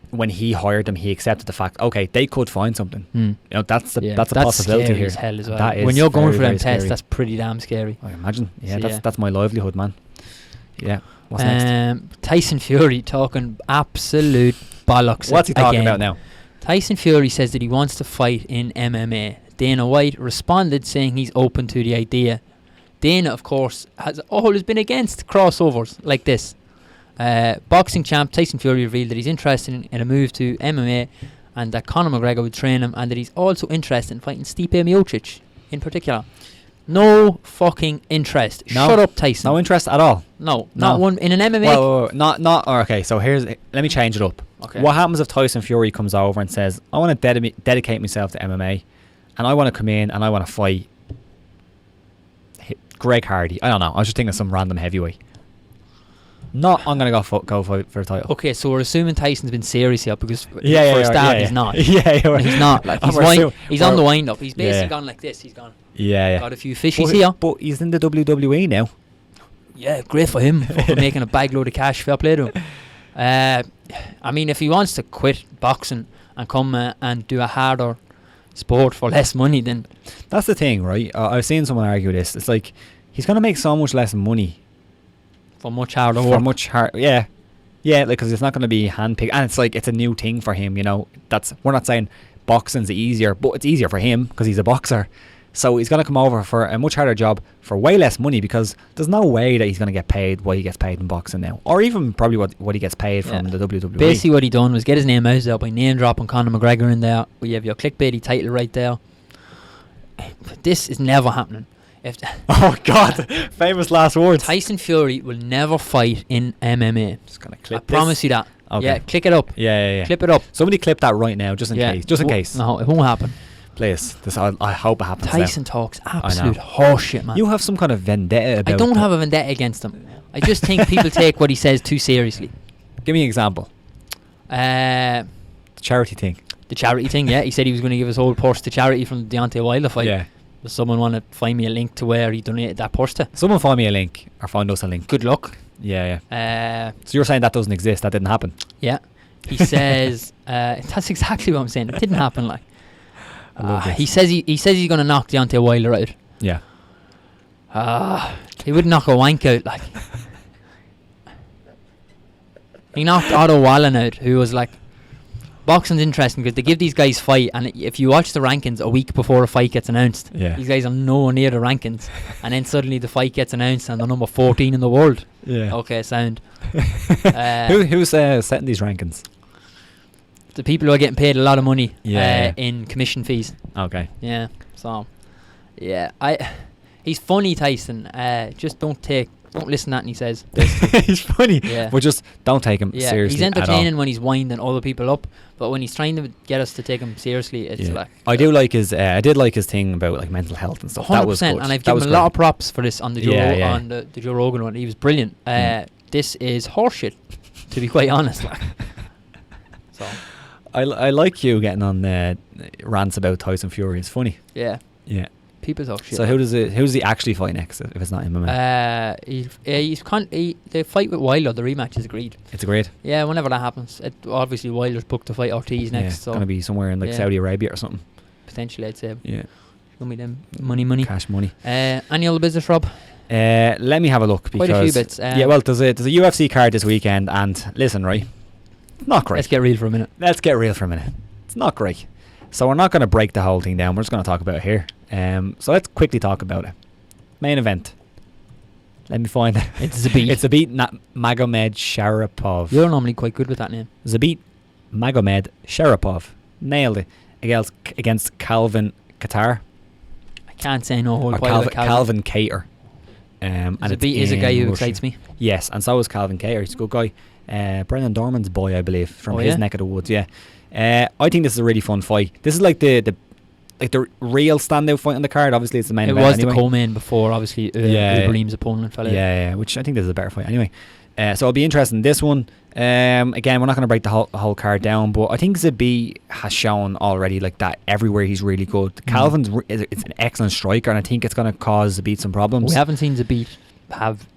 when he hired them, he accepted the fact, okay, they could find something. You know, that's a possibility scary here. As hell as well. That is when you're going very, for them very tests, scary. that's pretty damn scary. I imagine. Yeah, that's my livelihood, man. Yeah. What's next? Tyson Fury talking absolute bollocks. What's he talking about now? Tyson Fury says that he wants to fight in MMA. Dana White responded saying he's open to the idea. Dana, of course, has always been against crossovers like this. Boxing champ Tyson Fury revealed that he's interested in a move to MMA, and that Conor McGregor would train him, and that he's also interested in fighting Stipe Miocic in particular. No fucking interest. No. Shut up, Tyson. No interest at all. No, not one in an MMA. Well, not. Okay, so let me change it up. Okay. What happens if Tyson Fury comes over and says, I want to dedicate myself to MMA, and I want to come in and I want to fight Greg Hardy. I don't know. I was just thinking of some random heavyweight. I'm going to go for the title. Okay, so we're assuming Tyson's been serious here because for a start he's not. Yeah, he's not. Like, he's on the wind up. He's basically gone like this. He's gone. Yeah. Got a few fishies here. But he's in the WWE now. Yeah, great for him for making a bag load of cash. Fair play to him. I mean, if he wants to quit boxing and come and do a harder sport for less money, then that's the thing, right? I've seen someone argue this. It's like he's going to make so much less money for much harder work. Yeah, like because it's not going to be handpicked, and it's like it's a new thing for him. You know, we're not saying boxing's easier, but it's easier for him because he's a boxer. So he's going to come over for a much harder job for way less money because there's no way that he's going to get paid what he gets paid in boxing now, or even probably what he gets paid from the WWE. Basically, what he done was get his name out there by name dropping Conor McGregor in there. We have your clickbaity title right there. This is never happening. Oh God! Famous last words. Tyson Fury will never fight in MMA. Just gonna clip. I promise you that. Okay. Yeah, click it up. Yeah. Clip it up. Somebody clip that right now, just in case. Just in case. No, it won't happen. Please. I hope it happens. Tyson talks absolute horseshit, man. You have some kind of vendetta about. I don't have a vendetta against him. I just think people take what he says too seriously. Give me an example. The charity thing. The charity thing, yeah. He said he was going to give his whole purse to charity from the Deontay Wilder fight. Yeah. Does someone want to find me a link to where he donated that purse to? Someone find me a link, or find us a link. Good luck. Yeah. So you're saying that doesn't exist? That didn't happen? Yeah. He says that's exactly what I'm saying. It didn't happen. Like he says he's going to knock Deontay Wilder out. Yeah. He would knock a wank out. Like he knocked Otto Wallen out, who was like. Boxing's interesting because they give these guys fight, and if you watch the rankings a week before a fight gets announced, these guys are nowhere near the rankings, and then suddenly the fight gets announced and they're number 14 in the world. Yeah. Okay, sound. Who's setting these rankings? The people who are getting paid a lot of money in commission fees. Okay. Yeah. So, yeah, he's funny, Tyson. Just don't listen to that, and he says he's funny, but just don't take him seriously. He's entertaining when he's winding other people up, but when he's trying to get us to take him seriously, it's like I did like his thing about like mental health and stuff. 100%, that was good. And I've given him a lot of props for this on the Joe Rogan one. He was brilliant. This is horseshit, to be quite honest. So I like you getting on rants about Tyson Fury. It's funny. Yeah. People talk shit. So who's he actually fight next if it's not MMA? The fight with Wilder, the rematch is agreed. It's agreed. Yeah, whenever that happens. Obviously Wilder's booked to fight Ortiz next. It's going to be somewhere in Saudi Arabia or something. Potentially, I'd say. Yeah. Show me them money. Cash money. Any other business, Rob? Let me have a look because quite a few bits. Well, there's a UFC card this weekend, and listen, right, not great. Let's get real for a minute. It's not great. So we're not going to break the whole thing down. We're just going to talk about it here. So let's quickly talk about it. Main event. Let me find it. It's Zabit. It's Zabit Magomed Sharipov. You're normally quite good with that name. Zabit Magomed Sharipov. Nailed it. Against Calvin Kattar. I can't say no whole Calvin Kattar. And Zabit is a guy who excites me. Yes, and so is Calvin Kattar. He's a good guy. Brendan Dorman's boy, I believe, from his neck of the woods. Yeah. I think this is a really fun fight. This is like the real standout fight on the card. Obviously, it's the main event. It was the co-main before, obviously, Ibrahim's opponent fell out. Yeah, which I think this is a better fight anyway. So it'll be interesting. This one, again, we're not going to break the whole card down, but I think Zabit has shown already like that everywhere he's really good. Calvin's it's an excellent striker, and I think it's going to cause Zabit some problems. We haven't seen Zabit have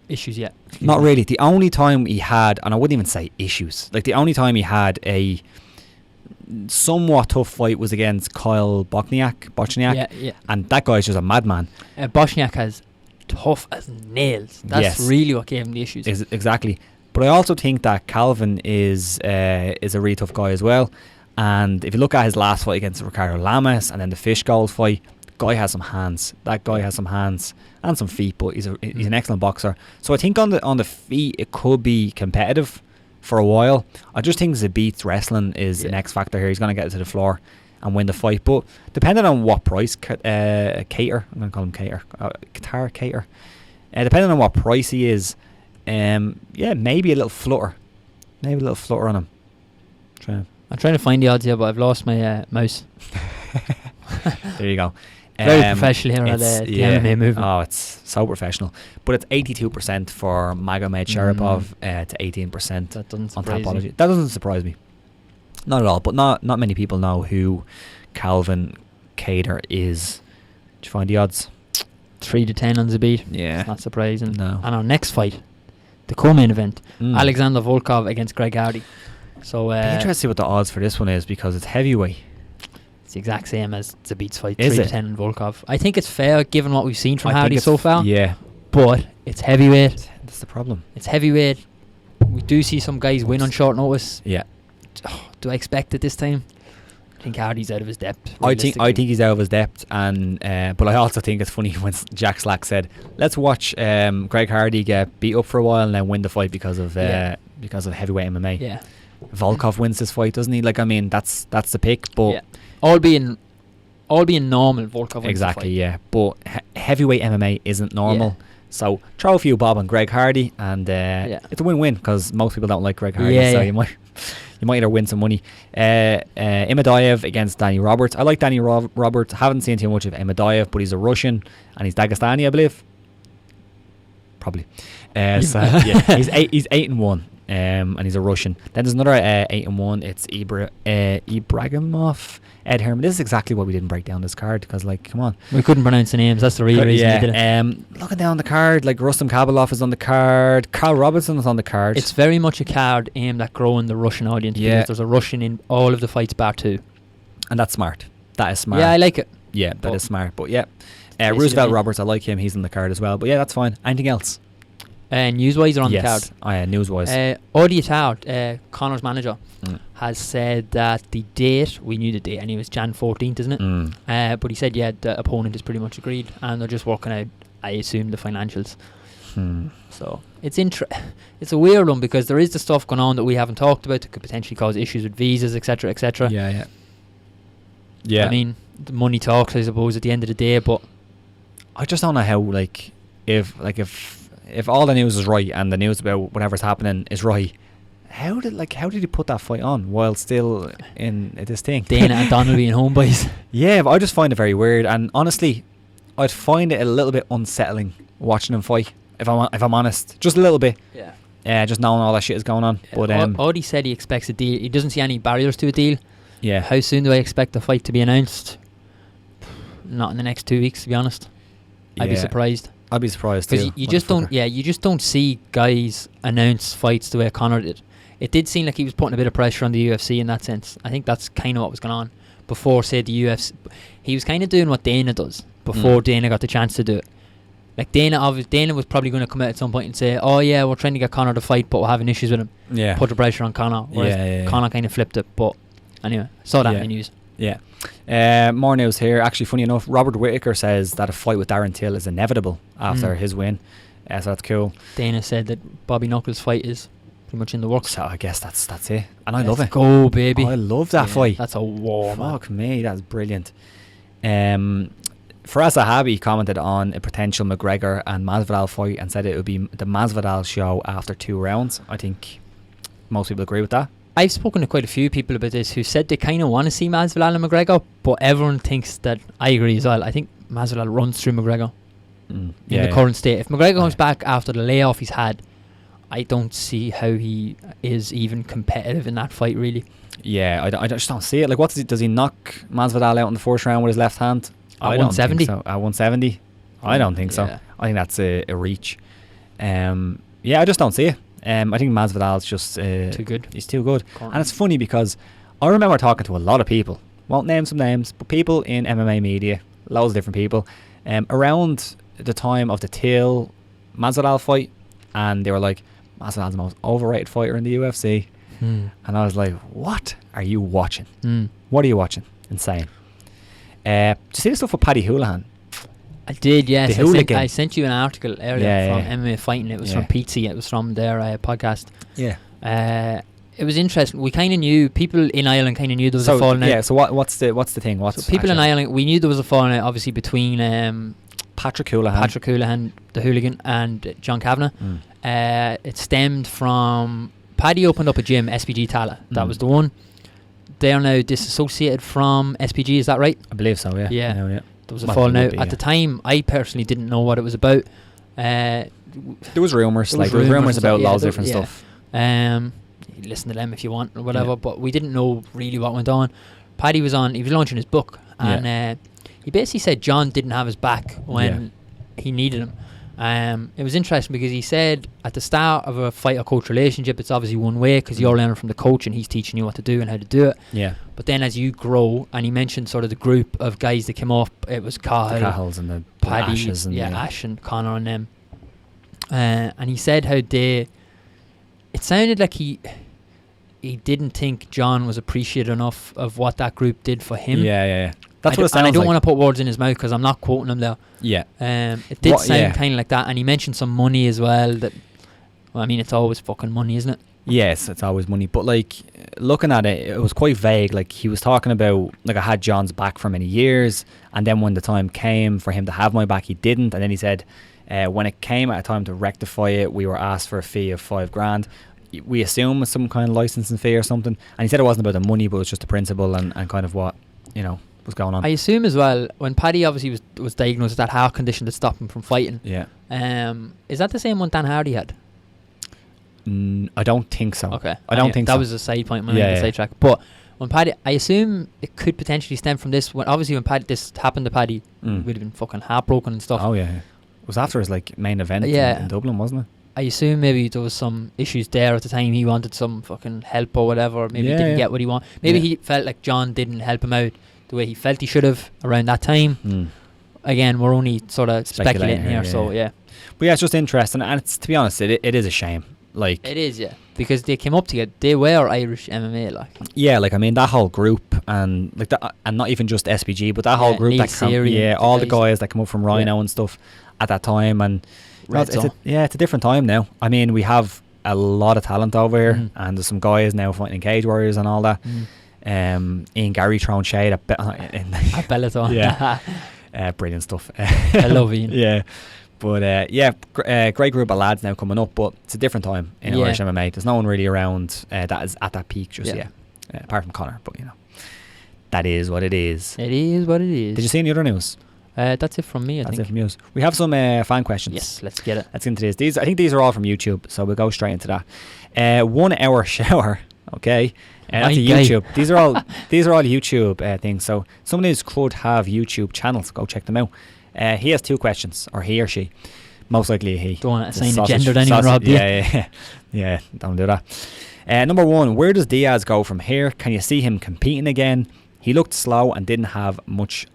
issues yet. Not really. The only time he had, and I wouldn't even say issues, like the only time he had a somewhat tough fight was against Kyle Bochniak, and that guy's just a madman. Bochniak has tough as nails. That's really what gave him the issues. Exactly. But I also think that Calvin is a really tough guy as well. And if you look at his last fight against Ricardo Lamas and then the Fish Goals fight, guy has some hands. That guy has some hands and some feet, but he's an excellent boxer. So I think on the feet it could be competitive for a while. I just think Zabit's wrestling is an X factor here. He's going to get to the floor and win the fight. But depending on what price Kattar, I'm going to call him Kattar, depending on what price he is, maybe a little flutter. On him. I'm trying to find the odds here, but I've lost my mouse. There you go. Very professional here at the MMA movement. Oh, it's so professional. But it's 82% for Magomed Sharipov to 18% That doesn't on surprise Tapology. me. That doesn't surprise me. Not at all. But not many people know who Calvin Kattar is. Did you find the odds? 3-10 on the beat. Yeah. It's not surprising. No. And our next fight, the co-main event, Mm. Alexander Volkov against Greg Hardy. So Be interested to see what the odds for this one is because it's heavyweight. it's the exact same as Zabit's fight, Is 3-10 on Volkov. I think it's fair given what we've seen from I think Hardy it's so far. Yeah. But it's heavyweight. That's the problem. It's heavyweight. We do see some guys win on short notice. Yeah. Do I expect it this time? I think Hardy's out of his depth. I think he's out of his depth, and but I also think it's funny when Jack Slack said, "Let's watch Greg Hardy get beat up for a while and then win the fight because of heavyweight MMA." Yeah. Volkov wins this fight, doesn't he? Like, I mean, that's the pick, but Yeah. All being normal, Volkov wins exactly, the fight. yeah. But heavyweight MMA isn't normal, so throw a few bob on Greg Hardy, and it's a win-win because most people don't like Greg Hardy, so you might either win some money. Imadaev against Danny Roberts. I like Danny Roberts. Haven't seen too much of Imadaev, but he's a Russian and he's Dagestani, I believe. Probably. So yeah, he's 8-1, and he's a Russian. Then there's another 8-1. It's Ibragimov, Ed Herman. This is exactly what we didn't break down this card because, like, come on, We couldn't pronounce the names. That's the real reason we did it. Looking down the card, like Rustam Kabalov is on the card. Carl Robinson is on the card. It's very much a card aimed at growing the Russian audience. Yeah. Because there's a Russian in all of the fights bar 2. and that's smart. That is smart. Yeah, I like it. Yeah, that is smart. But yeah, Basically, Roosevelt yeah. Roberts, I like him. He's on the card as well. But yeah, that's fine. Anything else? Newswise are on the card. Yes. Oh, yeah, news-wise. Audie Attard, Connor's manager, Mm. has said that the date, we knew the date, and it was Jan 14th, isn't it? Mm. But he said, yeah, the opponent is pretty much agreed, and they're just working out, I assume, the financials. So it's it's a weird one because there is the stuff going on that we haven't talked about that could potentially cause issues with visas, etc., etc. Yeah. Yeah. I mean, the money talks, I suppose, at the end of the day, but I just don't know how, if all the news is right and the news about whatever's happening is right, how did he put that fight on while still in this thing? Dana and Donald being homeboys. Yeah, but I just find it very weird, and honestly, I'd find it a little bit unsettling watching them fight. If I'm honest, just a little bit. Yeah. Just knowing all that shit is going on. Yeah. But Audie said he expects a deal. He doesn't see any barriers to a deal. yeah, How soon do I expect the fight to be announced? Not in the next 2 weeks, to be honest. I'd be Yeah. surprised. I'd be surprised Because too. you just don't. Yeah, you just don't see guys announce fights the way Conor did. It did seem like he was putting a bit of pressure on the UFC in that sense. I think that's kind of what was going on before, say, the UFC. He was kind of doing what Dana does before Dana got the chance to do it. Like Dana was probably going to come out at some point and say, "Oh yeah, we're trying to get Conor to fight, but we're having issues with him." Yeah. Put the pressure on Conor. Whereas Conor kind of flipped it. But anyway, saw that in the news. Yeah. More news here. Actually, funny enough, Robert Whittaker says that a fight with Darren Till is inevitable after his win. So that's cool. Dana said that Bobby Knuckles' fight is pretty much in the works. So I guess that's it. And I love it. Go, baby. I love that fight. That's a war, man. Fuck me, that's brilliant. Faraz Zahabi commented on a potential McGregor and Masvidal fight and said it would be the Masvidal show after 2 rounds. I think most people agree with that. I've spoken to quite a few people about this who said they kind of want to see Masvidal and McGregor, but everyone thinks that, I agree as well, I think Masvidal runs through McGregor in the current state. If McGregor comes back after the layoff he's had, I don't see how he is even competitive in that fight, really. Yeah, I just don't see it. Like, does he knock Masvidal out in the first round with his left hand? At I don't 170? think so. At 170? I don't think so. I think that's a reach. I just don't see it. I think Masvidal's just too good. He's too good. And it's funny because I remember talking to a lot of people, won't name some names, but people in MMA media, loads of different people, around the time of the Till Masvidal fight, and they were like, Masvidal's the most overrated fighter in the UFC. And I was like, what are you watching? What are you watching? Insane. Did you see the stuff with Paddy Houlihan? I did, yes. The hooligan. I sent you an article earlier from MMA Fighting. It was from Pizzi. It was from their podcast. Yeah. It was interesting. We kind of knew, people in Ireland kind of knew there was a falling out. Yeah, so what's the thing? So people in Ireland, we knew there was a falling out, obviously, between Patrick Houlihan, the hooligan, and John Kavanagh. It stemmed from Paddy opened up a gym, SPG Tala. That was the one. They are now disassociated from SPG, is that right? I believe so, yeah. Yeah. there was a falling out. At the time, I personally didn't know what it was about. There was rumours. There was rumours about loads of different stuff. Listen to them if you want or whatever, but we didn't know really what went on. Paddy was launching his book, and he basically said John didn't have his back when he needed him. It was interesting because he said at the start of a fighter-coach relationship, it's obviously one way because you're learning from the coach and he's teaching you what to do and how to do it. Yeah. But then as you grow, and he mentioned sort of the group of guys that came up, it was Cahills and the Paddy, Ashes and Ash and Connor and them. And he said how it sounded like he didn't think John was appreciative enough of what that group did for him. Yeah. That's what it sounds and I don't like. want to put words in his mouth because I'm not quoting him there. Yeah. It did sound kind of like that, and he mentioned some money as well. It's always fucking money, isn't it? Yes, it's always money. But like looking at it, it was quite vague. Like he was talking about, like, I had John's back for many years, and then when the time came for him to have my back, he didn't. And then he said, when it came at a time to rectify it, we were asked for a fee of $5,000. We assume it's some kind of licensing fee or something. And he said it wasn't about the money, but it was just the principle and kind of what was going on. I assume as well, when Paddy obviously was diagnosed with that heart condition that stopped him from fighting. Yeah. Is that the same one Dan Hardy had? I don't think so. Okay. I don't think that so. was a side point, the sidetrack. But when Paddy, I assume it could potentially stem from this. When this happened to Paddy, we'd have been fucking heartbroken and stuff. Oh yeah. It was after his main event in Dublin, wasn't it? I assume maybe there was some issues there at the time. He wanted some fucking help or whatever. Maybe he didn't get what he wanted. Maybe he felt like John didn't help him out the way he felt he should have around that time. Again, we're only sort of speculating here, so yeah. But yeah, it's just interesting, and it's, to be honest, it is a shame. Like, it is, yeah, because they came up together. They were Irish MMA, like. Yeah, like, I mean, that whole group, and like that, and not even just SBG, but that whole group Neil that came, all the guys that come up from Rhino and stuff at that time, and it's a different time now. I mean, we have a lot of talent over here, and there's some guys now fighting in Cage Warriors and all that. Ian Gary throwing shade at Bellator. Yeah. Brilliant stuff. I love Ian. Yeah. But great group of lads now coming up, but it's a different time in Irish MMA. There's no one really around that is at that peak just yet, apart from Connor. But that is what it is. It is what it is. Did you see any other news? That's it from me. I think that's it from news. We have some fan questions. Yes, let's get it. Let's get into this. I think these are all from YouTube, so we'll go straight into that. 1 hour shower. Okay. That's a YouTube. These are all YouTube things. So some of these could have YouTube channels. Go check them out. He has 2 questions, or he or she. Most likely a he. Don't want to assign a gender to anyone, Rob. Yeah. Don't do that. Number 1, where does Diaz go from here? Can you see him competing again? He looked slow and didn't have much,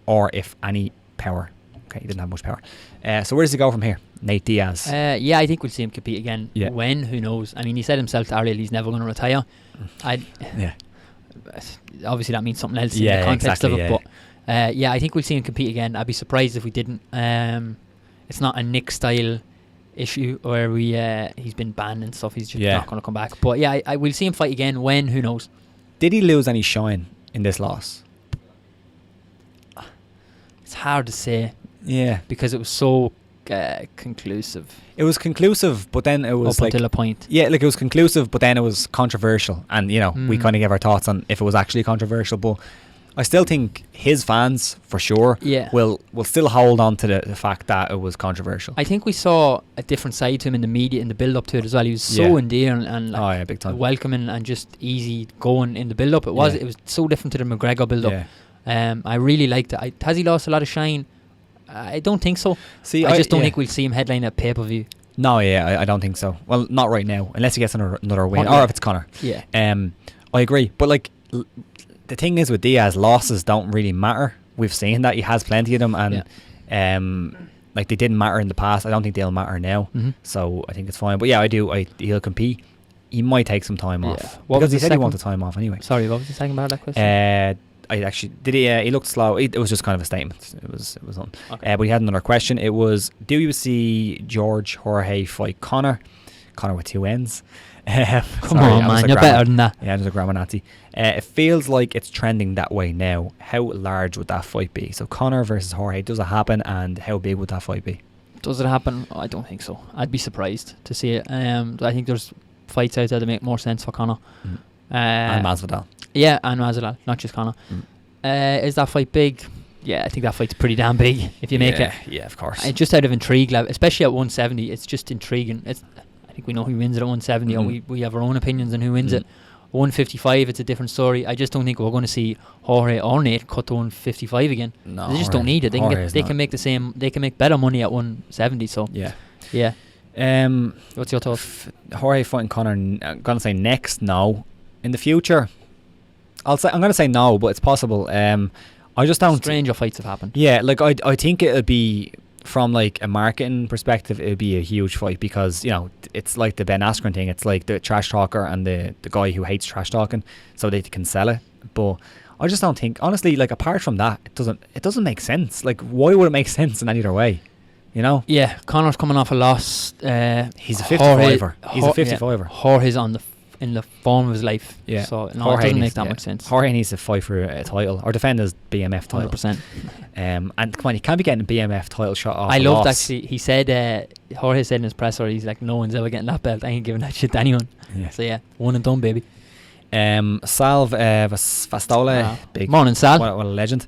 or if any, power. Okay, he didn't have much power. So where does he go from here? Nate Diaz. I think we'll see him compete again. Yeah. When? Who knows? I mean, he said himself to Ariel he's never going to retire. Obviously, that means something else in the context of it. But I think we'll see him compete again. I'd be surprised if we didn't. It's not a Nick style issue where he's been banned and stuff. He's just not going to come back. But I will see him fight again. When? Who knows? Did he lose any shine in this loss? It's hard to say. Yeah, because it was so conclusive. It was conclusive, but then it was up until a point. Yeah, like, it was conclusive, but then it was controversial, and we kind of gave our thoughts on if it was actually controversial. But I still think his fans, for sure, will still hold on to the fact that it was controversial. I think we saw a different side to him in the media, in the build up to it as well. He was so endearing and big time, welcoming and just easy going in the build up. It was so different to the McGregor build up. I really liked it. Has he lost a lot of shine? I don't think so. I just don't think we'll see him headline a pay-per-view. No, I don't think so. Well, not right now, unless he gets another win, or if it's Conor. Yeah. I agree. But like, the thing is with Diaz, losses don't really matter. We've seen that he has plenty of them, and like, they didn't matter in the past. I don't think they'll matter now. So I think it's fine. But he'll compete. He might take some time off because he said he wanted time off anyway. Sorry, what was the second part of that question? I actually did. He looked slow. It was just kind of a statement. It was on. Okay. But he had another question. It was: do you see Jorge fight Conor with 2 N's? Come on, man, you're better than that. Yeah, there's a grammar Nazi. It feels like it's trending that way now. How large would that fight be? So Conor versus Jorge, does it happen, and how big would that fight be? Does it happen? I don't think so. I'd be surprised to see it. I think there's fights out there that make more sense for Conor. And Masvidal. Yeah, and Masvidal, not just Conor. Is that fight big? Yeah, I think that fight's pretty damn big if you make it. Yeah, of course. Just out of intrigue, especially at 170, it's just intriguing. I think we know who wins it at 170, or we have our own opinions on who wins it. 155, it's a different story. I just don't think we're going to see Jorge or Nate cut to 155 again. No, they just don't need it. They can make the same. They can make better money at 170. So yeah. What's your thoughts? Jorge fighting Conor. I'm gonna say next. No, in the future, I'm gonna say no, but it's possible. I just don't. Stranger fights have happened. Yeah, like I think it'll be, from like a marketing perspective, it would be a huge fight, because it's like the Ben Askren thing. It's like the trash talker and the guy who hates trash talking, so they can sell it. But I just don't think, honestly, like apart from that, it doesn't make sense. Like, why would it make sense in any other way? Yeah, Conor's coming off a loss. He's a 55er. He's a 55er. Jorge's in the form of his life. Yeah. So no, it doesn't make that much sense. Jorge needs to fight for a title or defend his BMF title. 100%. And come on, you can't be getting a BMF title shot off. I loved actually. He said, Jorge said in his presser, he's like, no one's ever getting that belt. I ain't giving that shit to anyone. Yeah. So yeah, one and done, baby. Salve Vastola, big morning, Sal. What a legend.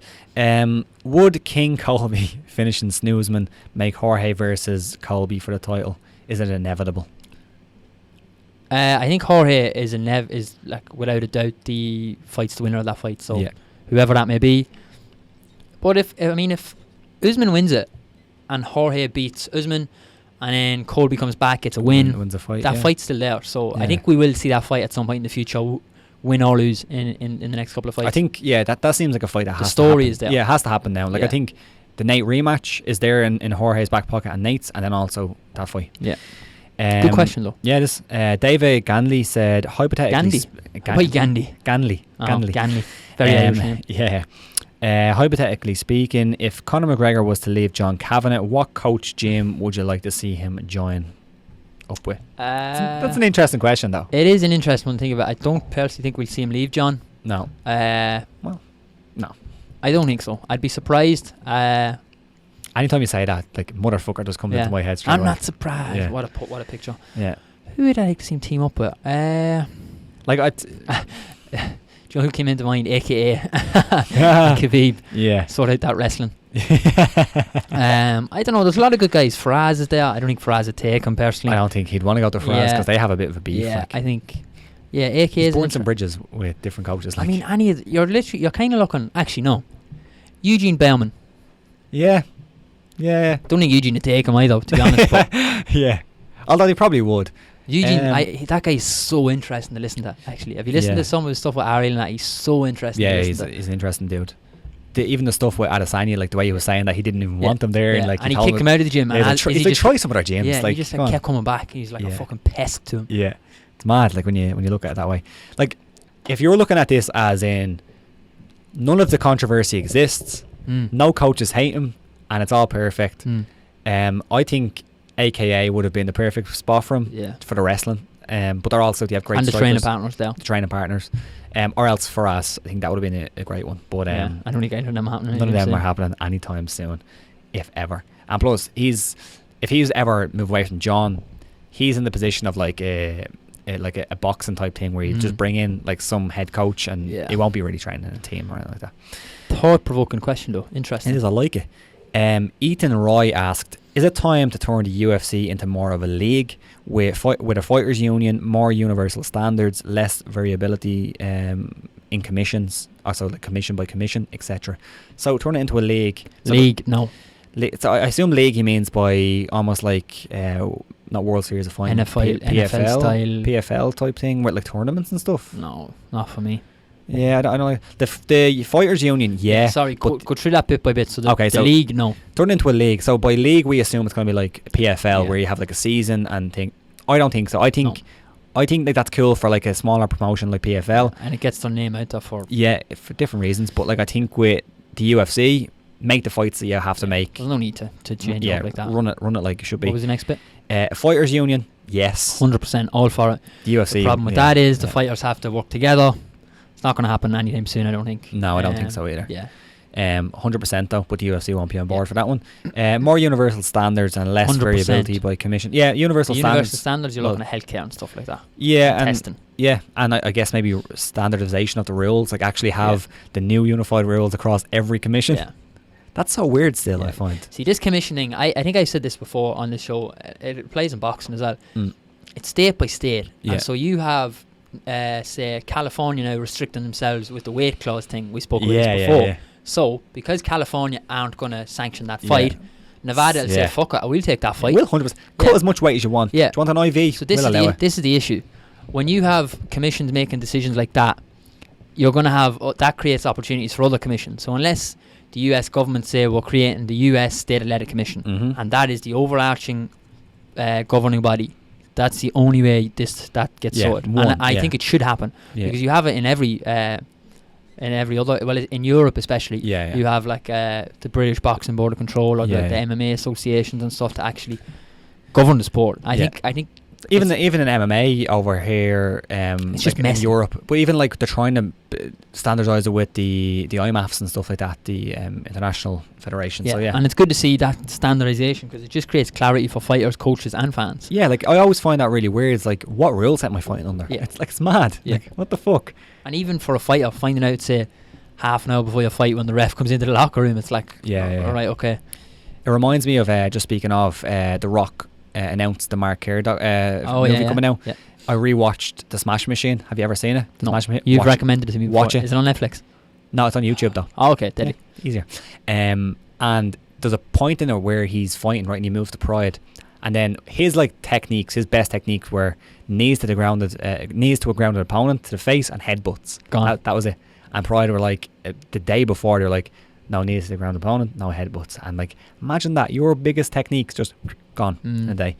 Would King Colby finishing Snoozman make Jorge versus Colby for the title? Is it inevitable? I think Jorge is like without a doubt the winner of that fight. So whoever that may be. But if Usman wins it and Jorge beats Usman, and then Colby comes back, it's a win. Wins a fight. That fight's still there. So I think we will see that fight at some point in the future, win or lose in the next couple of fights. I think that seems like a fight that has to happen. The story is there. Yeah, it has to happen now. Like I think the Nate rematch is there in Jorge's back pocket and Nate's, and then also that fight. Yeah. Good question though. Yeah, this David Ganley said hypothetically. Ganley. Very Irish name. Yeah. Hypothetically speaking, if Conor McGregor was to leave John Kavanagh, what coach gym would you like to see him join up with? That's an interesting question, though. It is an interesting one to think about. I don't personally think we'll see him leave John. No. Well, no. I don't think so. I'd be surprised. Anytime you say that, like, motherfucker just comes into my head straight away. I'm not surprised. Yeah. What a picture. Yeah. Who would I like to see him team up with? Do you know who came into mind? AKA Khabib. Yeah. Sort out that wrestling. I don't know. There's a lot of good guys. Faraz is there. I don't think Faraz would take him personally. I don't think he'd want to go to Faraz because they have a bit of a beef. Yeah, I think. Yeah, AK is. Burnt some bridges with different coaches. I mean, you're kind of looking. Actually, no. Eugene Bauman. Yeah. Yeah. Don't think Eugene would take him either, to be honest. But yeah. Although he probably would. Eugene, that guy is so interesting to listen to. Actually, have you listened to some of his stuff with Ariel and that? He's so interesting. Yeah, he's an interesting dude. Even the stuff with Adesanya, like the way he was saying that he didn't even want him there, and like he kicked him out of the gym. And he's like, try some other gyms. Yeah, like, he just kept coming back. He's like a fucking pest to him. Yeah, it's mad. Like when you look at it that way. Like if you're looking at this as in none of the controversy exists, no coaches hate him, and it's all perfect. I think AKA would have been the perfect spot for him for the wrestling. But they're also, they have great and the training partners there. The training partners. Or else for us, I think that would have been a great one. But I don't think either of them are happening. None of them are happening anytime soon, if ever. And plus, if he's ever moved away from John, he's in the position of like a boxing type thing where you just bring in like some head coach and he won't be really training in a team or anything like that. Thought-provoking question though. Interesting. It is. I like it. Ethan Roy asked, is it time to turn the UFC into more of a league with a fighters union, more universal standards, less variability in commissions, also like commission by commission, etc. So turn it into a league. No. So I assume league he means by almost like not World Series of Fighting, NFL PFL style, PFL type thing with like tournaments and stuff. No, not for me. Yeah, I don't know. The fighters union, Sorry, go through that bit by bit. So the league, no. Turn into a league. So by league, we assume it's going to be like a PFL where you have like a season and thing. I don't think so. I think like that's cool for like a smaller promotion like PFL. And it gets their name out there for different reasons. But like I think with the UFC, make the fights that you have to make. There's no need to change it up like that. Run it like it should be. What was the next bit? Fighters union, yes. 100% all for it. The UFC. The problem with that is the fighters have to work together. It's not going to happen anytime soon, I don't think. No, I don't think so either. Yeah. 100% though, but the UFC won't be on board for that one. More universal standards and less 100%. Variability by commission. Yeah, universal standards. You're looking at healthcare and stuff like that. Yeah, and testing. Yeah, and I guess maybe standardization of the rules, like actually have the new unified rules across every commission. Yeah. That's so weird still, Yeah. I find. See, this commissioning, I think I said this before on the show, it applies in boxing as well. Mm. It's state by state. Yeah. And so you have, say, California now restricting themselves with the weight clause thing we spoke about this before. Yeah. So, because California aren't going to sanction that fight, Yeah. Nevada will say, Yeah. fuck it, we'll take that fight. Will 100%. Cut Yeah. as much weight as you want. Yeah. Do you want an IV? So this We'll is allow the it. this is the issue. When you have commissions making decisions like that, you're going to have that creates opportunities for other commissions. So unless the US government say we're creating the US State Athletic Commission, Mhm. and that is the overarching governing body, that's the only way that gets Yeah, sorted. one, And I yeah. think it should happen Yeah. because you have it in every other. Well, in Europe especially, Yeah, yeah. you have like the British Boxing Board of Control or Yeah, the yeah. MMA associations and stuff to actually govern the sport. I Yeah. think Even it's- even in MMA over here, It's just like in messy. Europe, but even like they're trying to standardise it with the IMAFs and stuff like that, the international federation. So yeah, and it's good to see that standardization because it just creates clarity for fighters, coaches, and fans. yeah. Like I always find that really weird. It's like, what rules am I fighting under? Yeah. It's mad. Yeah. Like, what the fuck? And even for a fighter, finding out say half an hour before your fight when the ref comes into the locker room, it's like, Yeah. all right, okay. It reminds me of just speaking of The Rock announced the Mark Kerr movie coming out. Yeah. I rewatched The Smash Machine. Have you ever seen it? The No. Smash Machine. You've Watch it. recommended it to me before. Watch it. Is it on Netflix? No, it's on YouTube though. Oh, okay, deadly. Yeah, easier. And there's a point in there where he's fighting, right, and he moves to Pride, and then his his best techniques were knees to a grounded opponent to the face and headbutts. Gone. That was it. And Pride were like the day before, they're like, no knees to the grounded opponent, no headbutts. And like, imagine that, your biggest techniques just gone in a day.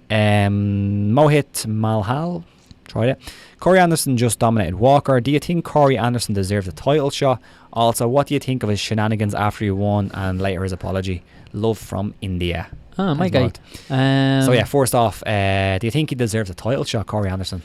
Mohit Malhal, tried it. Corey Anderson just dominated Walker. Do you think Corey Anderson deserves a title shot? Also, what do you think of his shenanigans after he won and later his apology? Love from India. Oh, my Thanks, guy. Mohit. So yeah, first off, do you think he deserves a title shot, Corey Anderson?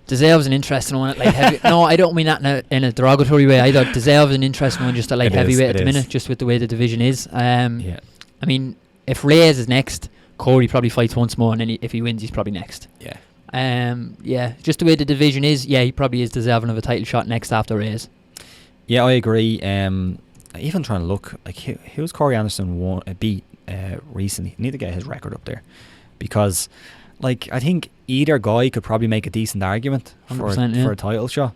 Deserves an interesting one at light heavyweight. No, I don't mean that in a derogatory way either. Deserves an interesting one just at light heavyweight at the minute, just with the way the division is. Yeah. I mean, if Reyes is next, Corey probably fights once more, and then if he wins, he's probably next. Yeah. Yeah, just the way the division is, yeah, he probably is deserving of a title shot next after Reyes. Yeah, I agree. Even trying to look, like, who's Corey Anderson beat recently? Need to get his record up there, because, like, I think either guy could probably make a decent argument for a title shot.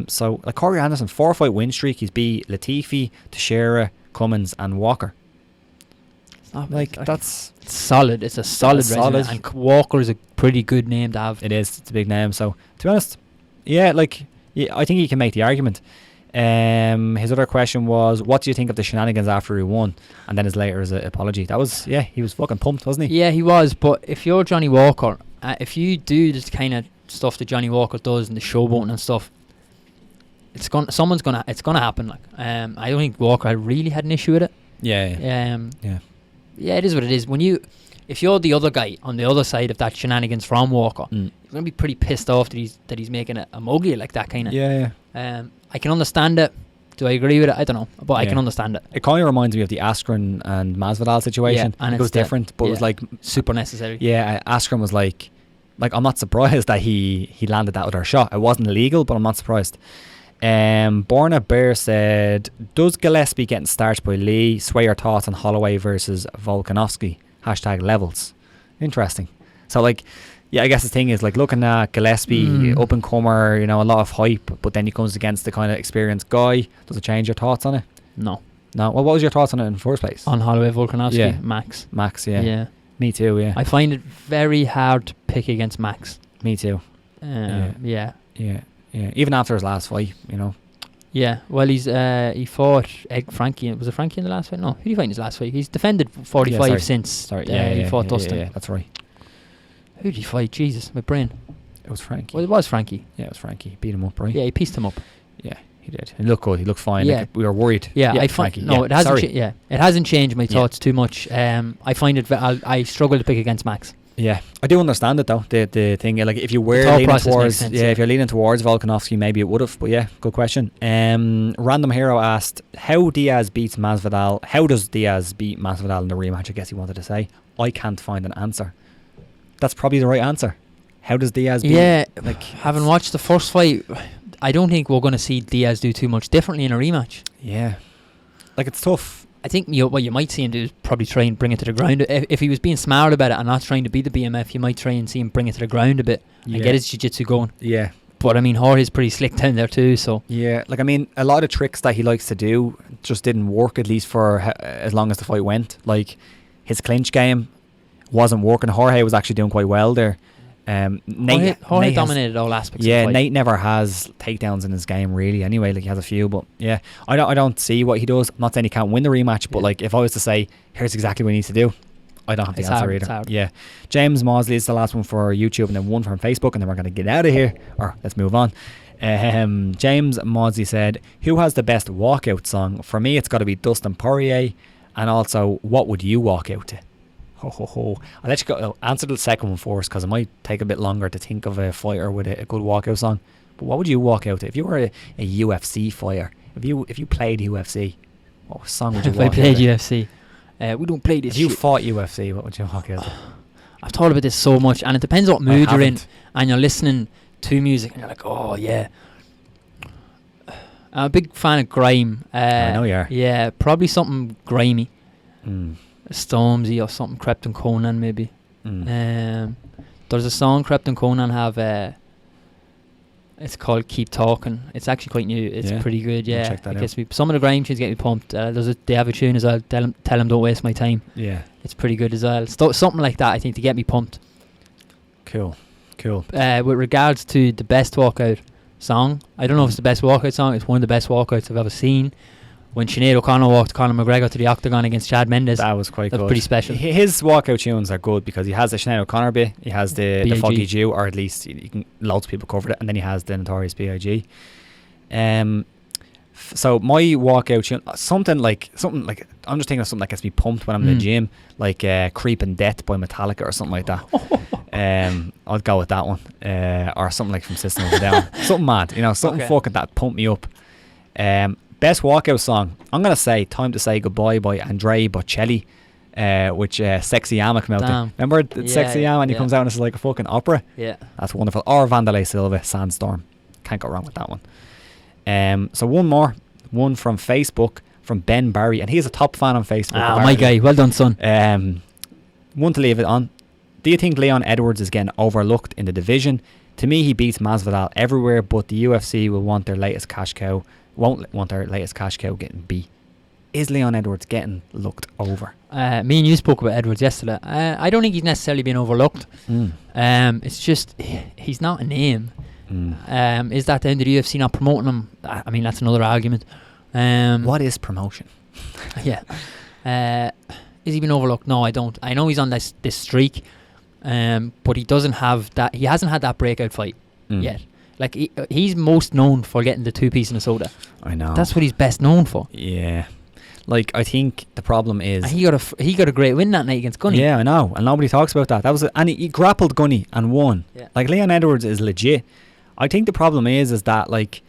So, like, Corey Anderson, 4-fight win streak. He's beat Latifi, Teixeira, Cummins, and Walker. That's solid. It's a solid resume, and Walker is a pretty good name to have. It is. It's a big name. So, to be honest, yeah, I think he can make the argument. His other question was, what do you think of the shenanigans after he won, and then his apology? That was, yeah, he was fucking pumped, wasn't he? Yeah, he was. But if you're Johnny Walker, if you do this kind of stuff that Johnny Walker does and the showboating and stuff, it's gonna happen. Like, I don't think Walker really had an issue with it. Yeah. Yeah, it is what it is. If you're the other guy on the other side of that shenanigans from Walker, you're gonna be pretty pissed off that he's making a mug of you like that kind of. Yeah. I can understand it. Do I agree with it? I don't know, but I can understand it. It kind of reminds me of the Askren and Masvidal situation. Yeah, and it was different, but it was like super necessary. Yeah, Askren was like I'm not surprised that he landed that other shot. It wasn't illegal, but I'm not surprised. Borna Bear said, does Gillespie getting starched by Lee sway your thoughts on Holloway versus Volkanovski? #levels. Interesting. So, like, yeah, I guess the thing is, like, looking at Gillespie, up and comer, a lot of hype, but then he comes against the kind of experienced guy. Does it change your thoughts on it? No. Well, what was your thoughts on it in the first place? On Holloway Volkanovski? Yeah. Max, yeah. Me too, yeah. I find it very hard to pick against Max. Me too. Yeah. Even after his last fight, Yeah, well, he fought Frankie. Was it Frankie in the last fight? No, who did he fight in his last fight? He's defended 45 since he fought Dustin. Yeah, that's right. Who did he fight? Jesus, my brain. It was Frankie. Well, it was Frankie. Yeah, it was Frankie. Beat him up, right? Yeah, he pieced him up. Yeah, he did. He looked good. He looked fine. Yeah. Like, we were worried. Yeah, I find Frankie. No, it hasn't. It hasn't changed my thoughts too much. I find it. I struggle to pick against Max. Yeah, I do understand it though. The thing, like, if you were leaning towards, sense, if you're leaning towards Volkanovski, maybe it would have. But yeah, good question. Random Hero asked, how Diaz beats Masvidal? How does Diaz beat Masvidal in the rematch? I guess he wanted to say. I can't find an answer. That's probably the right answer. How does Diaz beat? Yeah, like, having watched the first fight, I don't think we're going to see Diaz do too much differently in a rematch. Yeah, like, it's tough. I think what you might see him do is probably try and bring it to the ground. If he was being smart about it and not trying to be the BMF, you might try and see him bring it to the ground a bit and get his jiu-jitsu going. Yeah. But I mean, Jorge's pretty slick down there too, so... Yeah, like I mean, a lot of tricks that he likes to do just didn't work, at least for as long as the fight went. Like, his clinch game wasn't working. Jorge was actually doing quite well there. Jorge dominated all aspects of the fight. Nate never has takedowns in his game, really, anyway. Like, he has a few, but yeah. I don't see what he does. I'm not saying he can't win the rematch, but like, if I was to say, here's exactly what he needs to do, I don't have the answer either. Yeah. James Mosley is the last one for YouTube, and then one from Facebook, and then we're going to get out of here. Or let's move on. James Mosley said, who has the best walkout song? For me, it's got to be Dustin Poirier. And also, what would you walk out to? I'll let you go. Answer the second one first, because it might take a bit longer to think of a fighter with a good walkout song. But what would you walk out to? If you were a UFC fighter, if you played UFC, what song would you walk out to? If I played UFC... we don't play this. If you fought UFC, what would you walk out? I've thought about this so much, and it depends what mood you're in, and you're listening to music, and you're like, oh yeah. I'm a big fan of grime. I know you are. Yeah, probably something grimy, Stormzy or something. Krypton Conan maybe. There's a song Krypton Conan have. It's called Keep Talking. It's actually quite new. It's pretty good, yeah. Check that out. Some of the grime tunes get me pumped. They have a tune as well. Tell them don't waste my time. Yeah. It's pretty good as well. Something like that, I think, to get me pumped. Cool. With regards to the best walkout song, I don't know if it's the best walkout song. It's one of the best walkouts I've ever seen. When Sinead O'Connor walked Conor McGregor to the octagon against Chad Mendes. That was quite good. Pretty special. His walkout tunes are good because he has the Sinead O'Connor bit, he has the Foggy Jew, or at least loads of people covered it, and then he has the Notorious B.I.G. So my walkout tune, something like I'm just thinking of something that gets me pumped when I'm in the gym, like Creeping Death by Metallica or something like that. I'll go with that one, or something like from System of a Down. Something mad, something fucking that pump me up. Best walkout song, I'm going to say Time to Say Goodbye by Andrea Bocelli, which Sexy Yama came out there. Remember Sexy Yama, and he comes out and it's like a fucking opera? Yeah. That's wonderful. Or Vandalay Silva, Sandstorm. Can't go wrong with that one. So one from Facebook, from Ben Barry, and he's a top fan on Facebook. My guy, well done, son. One to leave it on. Do you think Leon Edwards is getting overlooked in the division? To me, he beats Masvidal everywhere, but the UFC will want their latest cash cow. Won't want their latest cash cow getting beat. Is Leon Edwards getting looked over? Me and you spoke about Edwards yesterday. I don't think he's necessarily been overlooked. It's just he's not a name. Is that down to the UFC not promoting him? I mean, that's another argument. What is promotion? Yeah. Is he been overlooked? No, I don't. I know he's on this streak, but he doesn't have that. He hasn't had that breakout fight yet. Like, he's most known for getting the 2-piece in a soda. I know. That's what he's best known for. Yeah. Like, I think the problem is... And he got a great win that night against Gunny. Yeah, I know. And nobody talks about that. And he grappled Gunny and won. Yeah. Like, Leon Edwards is legit. I think the problem is that, like,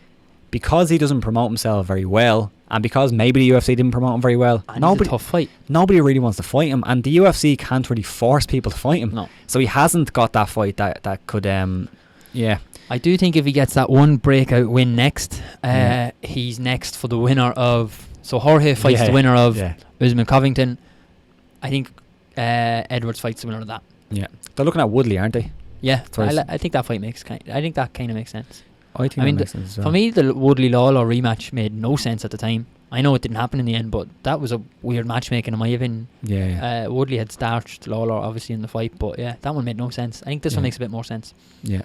because he doesn't promote himself very well, and because maybe the UFC didn't promote him very well, and it's a tough fight. Nobody really wants to fight him, and the UFC can't really force people to fight him. No. So he hasn't got that fight that could... yeah. I do think if he gets that one breakout win next, he's next for the winner of... So Jorge fights the winner of Usman Covington. I think Edwards fights the winner of that. Yeah. They're looking at Woodley, aren't they? Yeah. I think that fight makes... I think that kind of makes sense. I think that makes sense as well. For me, the Woodley-Lawler rematch made no sense at the time. I know it didn't happen in the end, but that was a weird matchmaking in my opinion. Yeah. Woodley had starched Lawler, obviously, in the fight, but yeah, that one made no sense. I think this one makes a bit more sense. Yeah.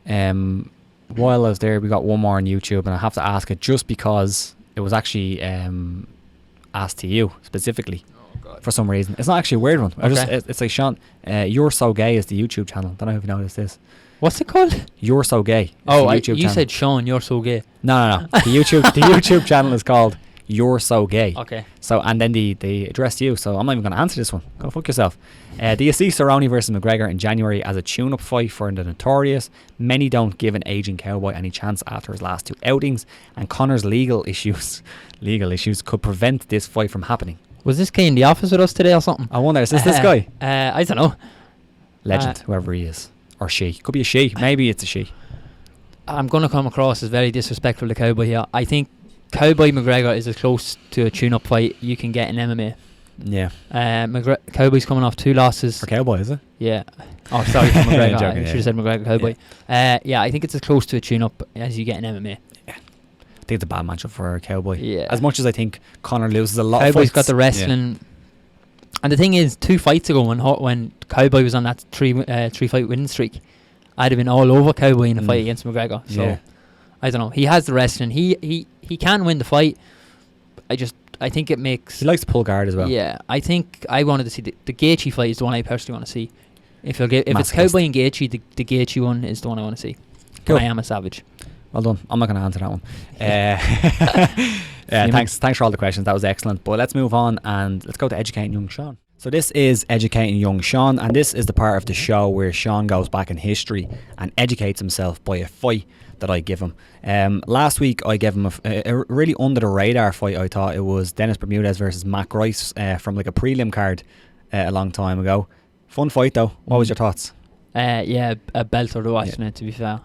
While I was there, we got one more on YouTube, and I have to ask it just because it was actually asked to you specifically for some reason. It's not actually a weird one. It's like, Sean, You're So Gay is the YouTube channel. Don't know if you noticed this. What's it called? You're So Gay. You said Sean, You're So Gay. No. The YouTube channel is called You're So Gay. Okay. So, and then they addressed you, so I'm not even going to answer this one. Go fuck yourself. Do you see Cerrone versus McGregor in January as a tune-up fight for the Notorious? Many don't give an aging cowboy any chance after his last 2 outings, and Conor's legal issues could prevent this fight from happening. Was this guy in the office with us today or something? I wonder, is this guy? I don't know. Legend, whoever he is. Or she. Could be a she. Maybe it's a she. I'm going to come across as very disrespectful to cowboy here. I think Cowboy McGregor is as close to a tune-up fight you can get in MMA. Yeah. Cowboy's coming off 2 losses. For Cowboy, is it? Yeah. Oh, sorry, for McGregor. Joking, I should have said McGregor Cowboy. I think it's as close to a tune-up as you get in MMA. Yeah. I think it's a bad matchup for Cowboy. Yeah. As much as I think Conor loses a lot of fights. Cowboy's got the wrestling. Yeah. And the thing is, 2 fights ago when Cowboy was on that 3-fight winning streak, I'd have been all over Cowboy in a fight against McGregor. So, I don't know. He has the wrestling. He can win the fight. I think it makes... He likes to pull guard as well. Yeah. I think I wanted to see... The Gaethje fight is the one I personally want to see. If it's Cowboy and Gaethje, the Gaethje one is the one I want to see. Cool. I am a savage. Well done. I'm not going to answer that one. Thanks for all the questions. That was excellent. But let's move on and let's go to Educating Young Sean. So this is Educating Young Sean, and this is the part of the show where Sean goes back in history and educates himself by a fight that I give him. Last week I gave him a really under the radar fight. I thought it was Dennis Bermudez versus Mac Rice from like a prelim card a long time ago. Fun fight though. What was your thoughts? A belter to watch it, to be fair.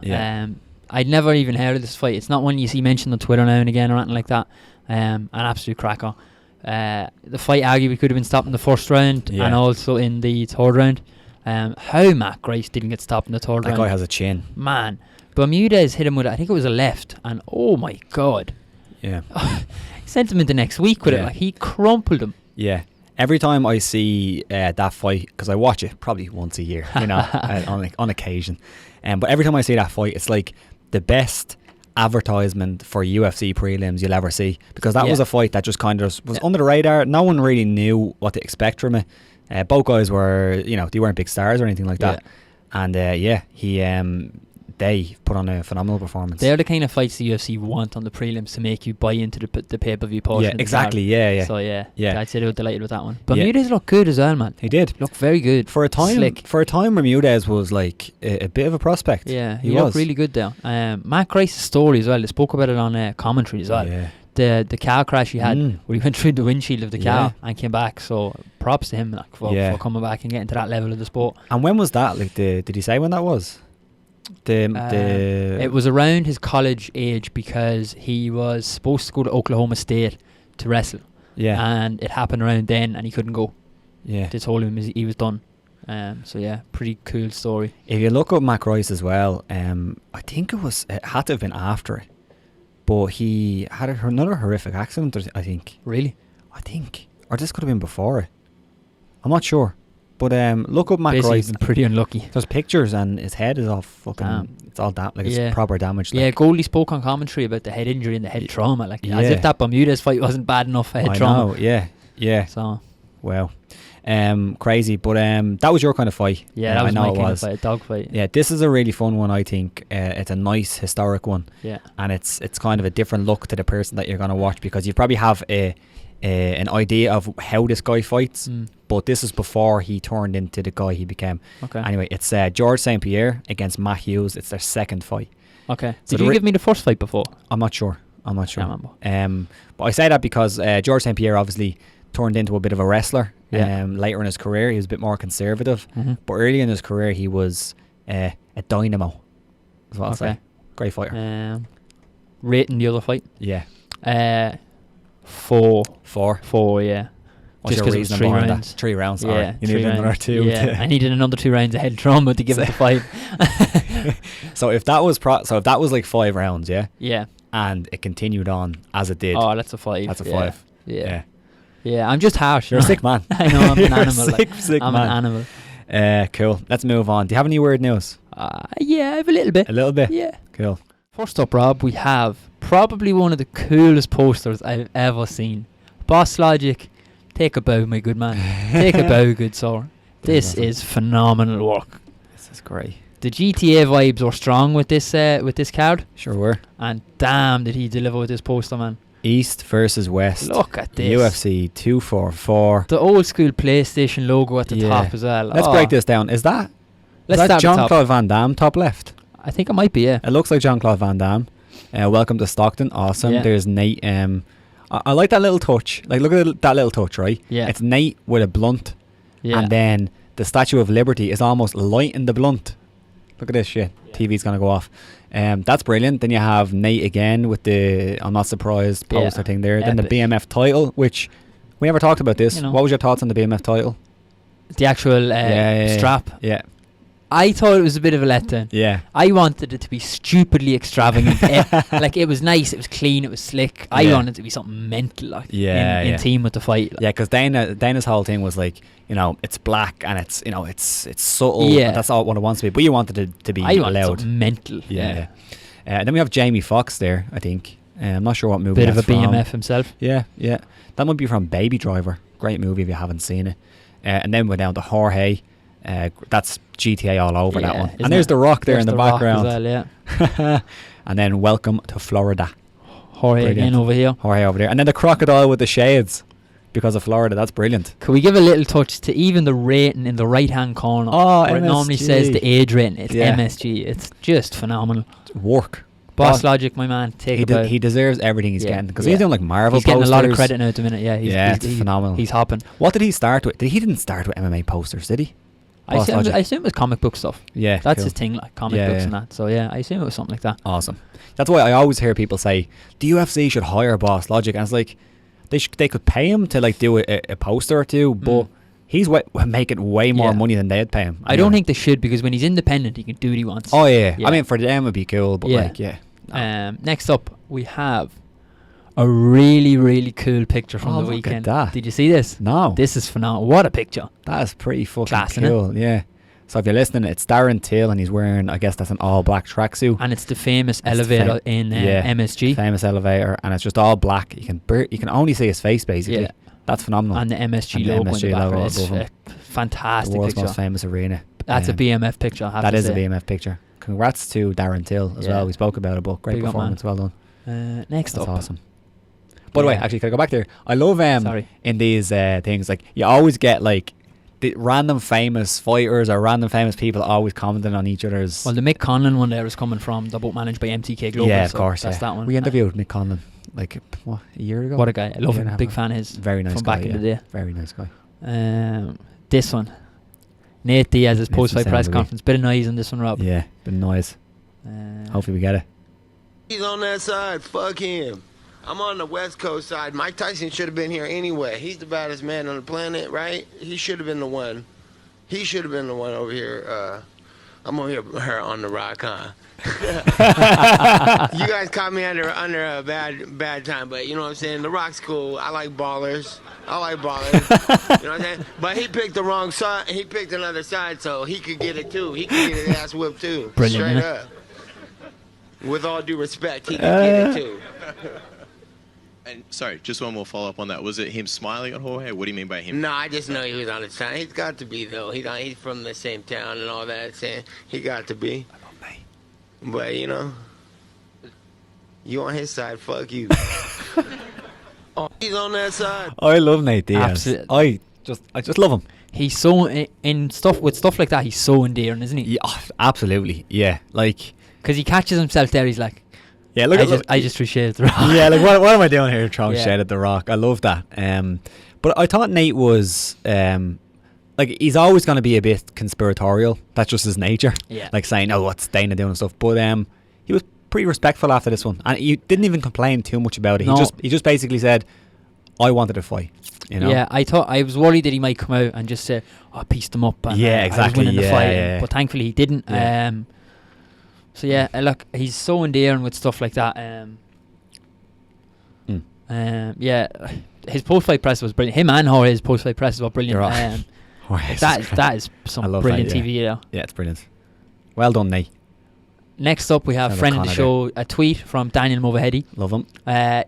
I'd never even heard of this fight. It's not one you see mentioned on Twitter now and again or anything like that. An absolute cracker. The fight arguably could have been stopped in the first round and also in the third round. How Mac Rice didn't get stopped in the third round? That guy has a chin. Man. Bermudez hit him with, I think it was a left, and oh my god. Yeah. He sent him into next week with it. Like, he crumpled him. Yeah. Every time I see that fight, because I watch it probably once a year, you know, on occasion. But every time I see that fight, it's like the best advertisement for UFC prelims you'll ever see, because that was a fight that just kind of was under the radar. No one really knew what to expect from it. Both guys were, they weren't big stars or anything like that. And they put on a phenomenal performance. They're the kind of fights the UFC want on the prelims to make you buy into the pay-per-view portion. Yeah, exactly. Yeah. So I'd say they were delighted with that one. But Bermudez looked good as well, man. He did look very good for a time. Slick. For a time, Bermudez was like a bit of a prospect. Yeah, he looked really good there. Mac Rice's story as well. They spoke about it on commentary as well. Yeah. The car crash he had, where he went through the windshield of the car and came back. So props to him for coming back and getting to that level of the sport. And when was that? Like, did he say when that was? It was around his college age, because he was supposed to go to Oklahoma State to wrestle. Yeah. And it happened around then, and he couldn't go. Yeah. They told him he was done. Pretty cool story. If you look up Mac Rice as well, I think it had to have been after it, but he had another horrific accident. I think. Really? I think, or this could have been before it. I'm not sure. But look up Mac Rice. Pretty unlucky. There's pictures and his head is all fucking. It's all it's proper damage. Yeah, Goldie spoke on commentary about the head injury and the head trauma. As if that Bermudez fight wasn't bad enough for head trauma. I know. Yeah. So, well, crazy. But that was your kind of fight. Yeah, that was my kind of fight, a dog fight. Yeah, this is a really fun one. I think it's a nice historic one. Yeah, and it's kind of a different look to the person that you're going to watch, because you probably have an idea of how this guy fights, but this is before he turned into the guy he became. Okay. Anyway, it's George St. Pierre against Matt Hughes. It's their second fight. Okay. So did you give me the first fight before? I'm not sure. But I say that because George St. Pierre obviously turned into a bit of a wrestler. Later in his career, he was a bit more conservative. But early in his career, he was a dynamo. That's what I'll say. Great fighter. Rating the other fight? Yeah. 4. 4, yeah. What's just your reason 3 rounds? 3 rounds. Yeah, you needed another 2. Yeah, I needed another 2 rounds of head trauma to give it the fight. So if that was like 5 rounds, yeah, and it continued on as it did. Oh, that's a 5. That's a 5. Yeah. I'm just harsh. You're a sick man. I know. I'm an animal. Sick I'm man. an animal. Cool. Let's move on. Do you have any weird news? Yeah, I have a little bit. A little bit. Yeah. Cool. First up, Rob, we have probably one of the coolest posters I've ever seen. Boss Logic, take a bow, my good man. Take a bow, good sir. This is phenomenal work. This is great. The GTA vibes were strong with this card. Sure were. And damn, did he deliver with this poster, man. East versus West. Look at this. UFC 244. The old school PlayStation logo at the top as well. Let's break this down. Is that start Jean-Claude Van Damme top left? I think it might be, yeah. It looks like Jean-Claude Van Damme. Welcome to Stockton. Awesome. Yeah. There's Nate. I like that little touch. Like, look at that little touch, right? Yeah. It's Nate with a blunt. Yeah. And then the Statue of Liberty is almost light in the blunt. Look at this shit. Yeah. TV's going to go off. That's brilliant. Then you have Nate again with the I'm not surprised poster thing there. Then the BMF title, which we never talked about this. What was your thoughts on the BMF title? The actual strap. Yeah. I thought it was a bit of a letdown. Yeah. I wanted it to be stupidly extravagant. Like, it was nice, it was clean, it was slick. I wanted it to be something mental, like, in team with the fight. Like. Yeah, because Dana's whole thing was like, it's black and it's, it's subtle. Yeah. That's all what it wants to be. But you wanted it to be I wanted loud. something mental. Yeah. Then we have Jamie Foxx there, I think. I'm not sure what movie Bit of a from. BMF himself. Yeah. That might be from Baby Driver. Great movie if you haven't seen it. And then we're down to Jorge. That's GTA all over that one. And there's The Rock there in the background. Rock as well, yeah. And then Welcome to Florida. Jorge again over here. Jorge over there. And then the crocodile with the shades because of Florida. That's brilliant. Could we give a little touch to even the rating in the right hand corner? Where it normally says the age rating. It's MSG. It's just phenomenal. Work. Boss Logic, my man. He deserves everything he's getting because he's doing like Marvel. He's getting a lot of credit now at the minute. Yeah, he's phenomenal. He's hopping. What did he start with? He didn't start with MMA posters, did he? I assume it was comic book stuff. Yeah, that's his thing, like comic books and that. So yeah, I assume it was something like that. Awesome. That's why I always hear people say the UFC should hire Boss Logic, and it's like they could pay him to like do a poster or two, but he's making way more money than they'd pay him. I don't think they should, because when he's independent, he can do what he wants. Oh yeah. I mean, for them it'd be cool, but next up we have a really, really cool picture from the weekend. Look at that. Did you see this? No. This is phenomenal. What a picture. That is pretty fucking class, cool. Yeah. So if you're listening, it's Darren Till, and he's wearing, I guess that's an all black tracksuit. And it's the famous elevator in MSG. Famous elevator, and it's just all black. You can only see his face basically. Yeah. That's phenomenal. And the MSG logo in the background. It's a fantastic the world's picture. most famous arena. That's a BMF picture, I have to say. That is a BMF picture. Congrats to Darren Till as well. We spoke about it, but great performance. Well done. Next up. That's awesome. By the way, actually, can I go back there? I love in these things, like, you always get like the random famous fighters or random famous people always commenting on each other's. Well, the Mick Conlon one there is coming from. They're both managed by MTK Global. Yeah, of course. That's that one. We interviewed Mick Conlon like a year ago. What a guy! I love him. Big fan of his. Very nice from guy. Back in the day. Very nice guy. This one, Nate Diaz's post-fight press conference. Bit of noise on this one, Rob. Yeah, bit of noise. Hopefully we get it. He's on that side. Fuck him. I'm on the West Coast side. Mike Tyson should have been here anyway. He's the baddest man on the planet, right? He should have been the one. He should have been the one over here. I'm over here on the rock, huh? You guys caught me under a bad time, but you know what I'm saying? The Rock's cool. I like ballers. You know what I'm saying? But he picked the wrong side. He picked another side, so he could get it too. He could get his ass whipped too. Brilliant. Straight up. With all due respect, he could get it too. And sorry, just one more follow up on that. Was it him smiling at Jorge? What do you mean by him? No, I just know he was on his side. He's got to be though. He's from the same town and all that. Saying he got to be. But you know, you on his side, fuck you. Oh, he's on that side. I love Nate Diaz. Absolutely. I just love him. He's so in stuff like that. He's so endearing, isn't he? Yeah, absolutely. Yeah, like because he catches himself there. He's like, yeah, I just threw shade at the Rock. Yeah, like what am I doing here throwing shade at the Rock? I love that. But I thought Nate was like, he's always going to be a bit conspiratorial. That's just his nature. Yeah. Like saying, oh, what's Dana doing and stuff. But he was pretty respectful after this one, and he didn't even complain too much about it. No. He just basically said, I wanted to fight. You know? Yeah, I was worried that he might come out and just say, I pieced him up. And, exactly. I was winning the fight. Yeah. But thankfully he didn't. Yeah. So yeah, look, he's so endearing with stuff like that. Yeah, his post-fight press was brilliant. Him and Jorge's post-fight press were brilliant. That is some brilliant TV. Yeah, it's brilliant. Well done, Nate. Next up, we have friend of the show, a tweet from Daniel Movahedi. Love him.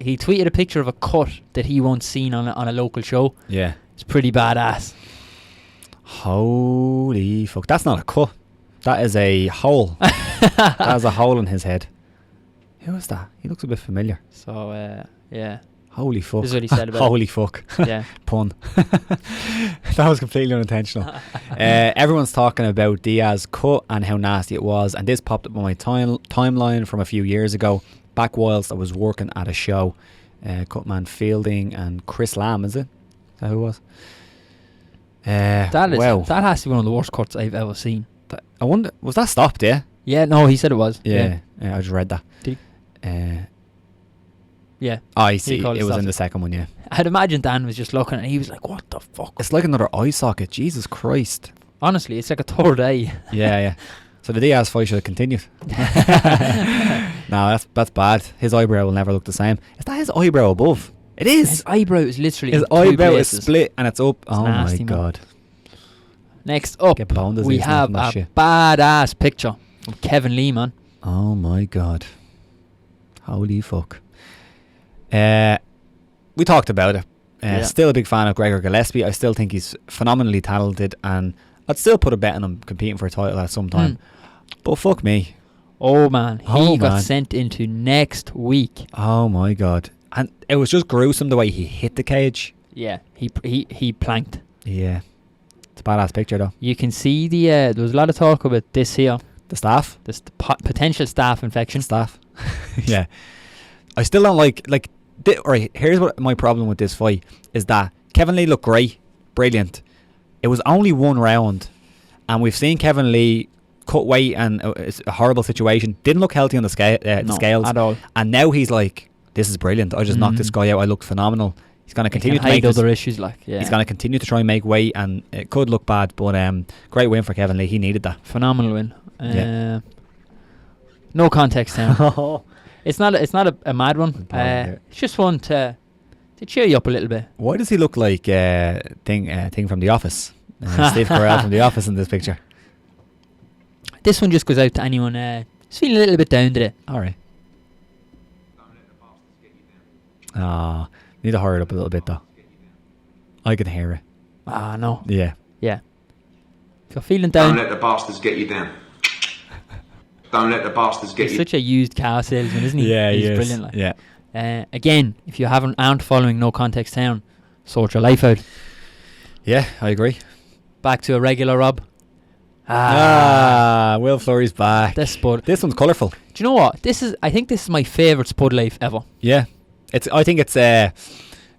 He tweeted a picture of a cut that he once seen on a local show. Yeah, it's pretty badass. Holy fuck! That's not a cut. That is a hole. That has a hole in his head. Who is that? He looks a bit familiar. So, yeah. Holy fuck. This is what he said about Holy fuck. Yeah. Pun. That was completely unintentional. Everyone's talking about Diaz cut and how nasty it was, and this popped up on my timeline from a few years ago, back whilst I was working at a show. Cutman Fielding and Chris Lamb, is it? Is that who it was? That has to be one of the worst cuts I've ever seen. I wonder, was that stopped? Yeah, Yeah, no, he said it was. Yeah, I just read that. Did Yeah. Oh, I see. called It it was in soft. the second one, yeah. I'd imagine Dan was just looking and he was like, what the fuck? It's like another eye socket. Jesus Christ. Honestly, it's like a third eye. Yeah. So the Diaz fight should have continued. No, that's bad. His eyebrow will never look the same. Is that his eyebrow above? It is. His eyebrow is literally His in two eyebrow is places. split and it's up. Oh nasty, my man. God. Next up, Get bone disease we now have from that a shit. badass picture from Kevin Lee, man. Oh my God. Holy fuck. We talked about it. Yeah. Still a big fan of Gregor Gillespie. I still think he's phenomenally talented and I'd still put a bet on him competing for a title at some time. But fuck me. Oh man, he Oh, got man. sent into next week. Oh my God. And it was just gruesome the way he hit the cage. Yeah, he planked. Yeah. It's a badass picture though. You can see there was a lot of talk about this here, The staff. this potential staph infection. Staff. Yeah. I still don't like right, here's what my problem with this fight is that Kevin Lee looked great, brilliant. It was only one round and we've seen Kevin Lee cut weight and it's a horrible situation. Didn't look healthy on the No, scales at all. and now he's like, this is brilliant. I just knocked this guy out. I looked phenomenal. He's going to He continue can to make hide this, other issues like he's going to continue to try and make weight and it could look bad, but great win for Kevin Lee. He needed that. phenomenal win. Yeah. No context now. It's not a mad one. Yeah. It's just one to cheer you up a little bit. Why does he look like thing from The Office? Steve Carell from The Office in this picture. This one just goes out to anyone who's feeling a little bit down today. All right. Need to hurry it up a little bit though. I can hear it. Ah, no. Yeah. Yeah. If you're feeling Don't down, let the bastards get you down. Don't let the bastards get he's you. such a used car salesman, isn't he? Yeah, he's he is. brilliant. Like. Yeah. Again, if you aren't following No Context Town, sort your life out. Yeah, I agree. Back to a regular Rob. Will Flurry's back. This Spud. This one's colourful. Do you know what? I think this is my favourite Spud life ever. Yeah. I think it's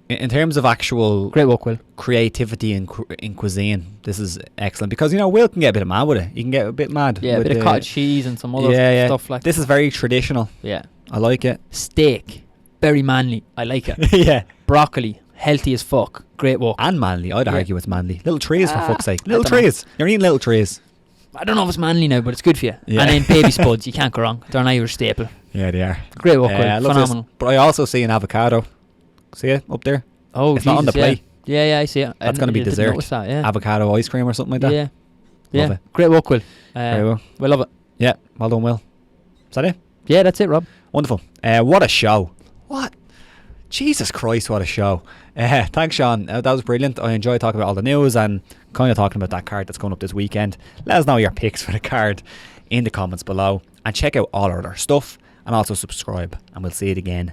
in terms of actual Great work, Will. creativity in cuisine, this is excellent because Will can get a bit mad with it. He can get a bit mad. Yeah, a with bit of the- cottage cheese and some other yeah. stuff like This is very traditional. Yeah. I like it. Steak. Very manly. I like it. Yeah. Broccoli. Healthy as fuck. Great work. And manly. I'd Yeah. argue it's manly. Little trees, for fuck's sake. I Little dunno. trees. You're eating little trees. I don't know if it's manly now, but it's good for you. Yeah. And then baby spuds. You can't go wrong. They're an Irish staple. Yeah, they are. Great work, Will. I love Phenomenal. this. But I also see an avocado. See it up there? Oh, It's not on the Jesus, plate. Yeah, I see it. That's going to be I didn't dessert. notice that, yeah. Avocado ice cream or something like that. Yeah. Love Yeah. it. Great work, Will. Very well. We love it. Yeah, well done, Will. Is that it? Yeah, that's it, Rob. Wonderful. What a show. What? Jesus Christ, what a show. Thanks, Sean. That was brilliant. I enjoyed talking about all the news and kind of talking about that card that's going up this weekend. Let us know your picks for the card in the comments below. And check out all our other stuff. And also subscribe. And we'll see it again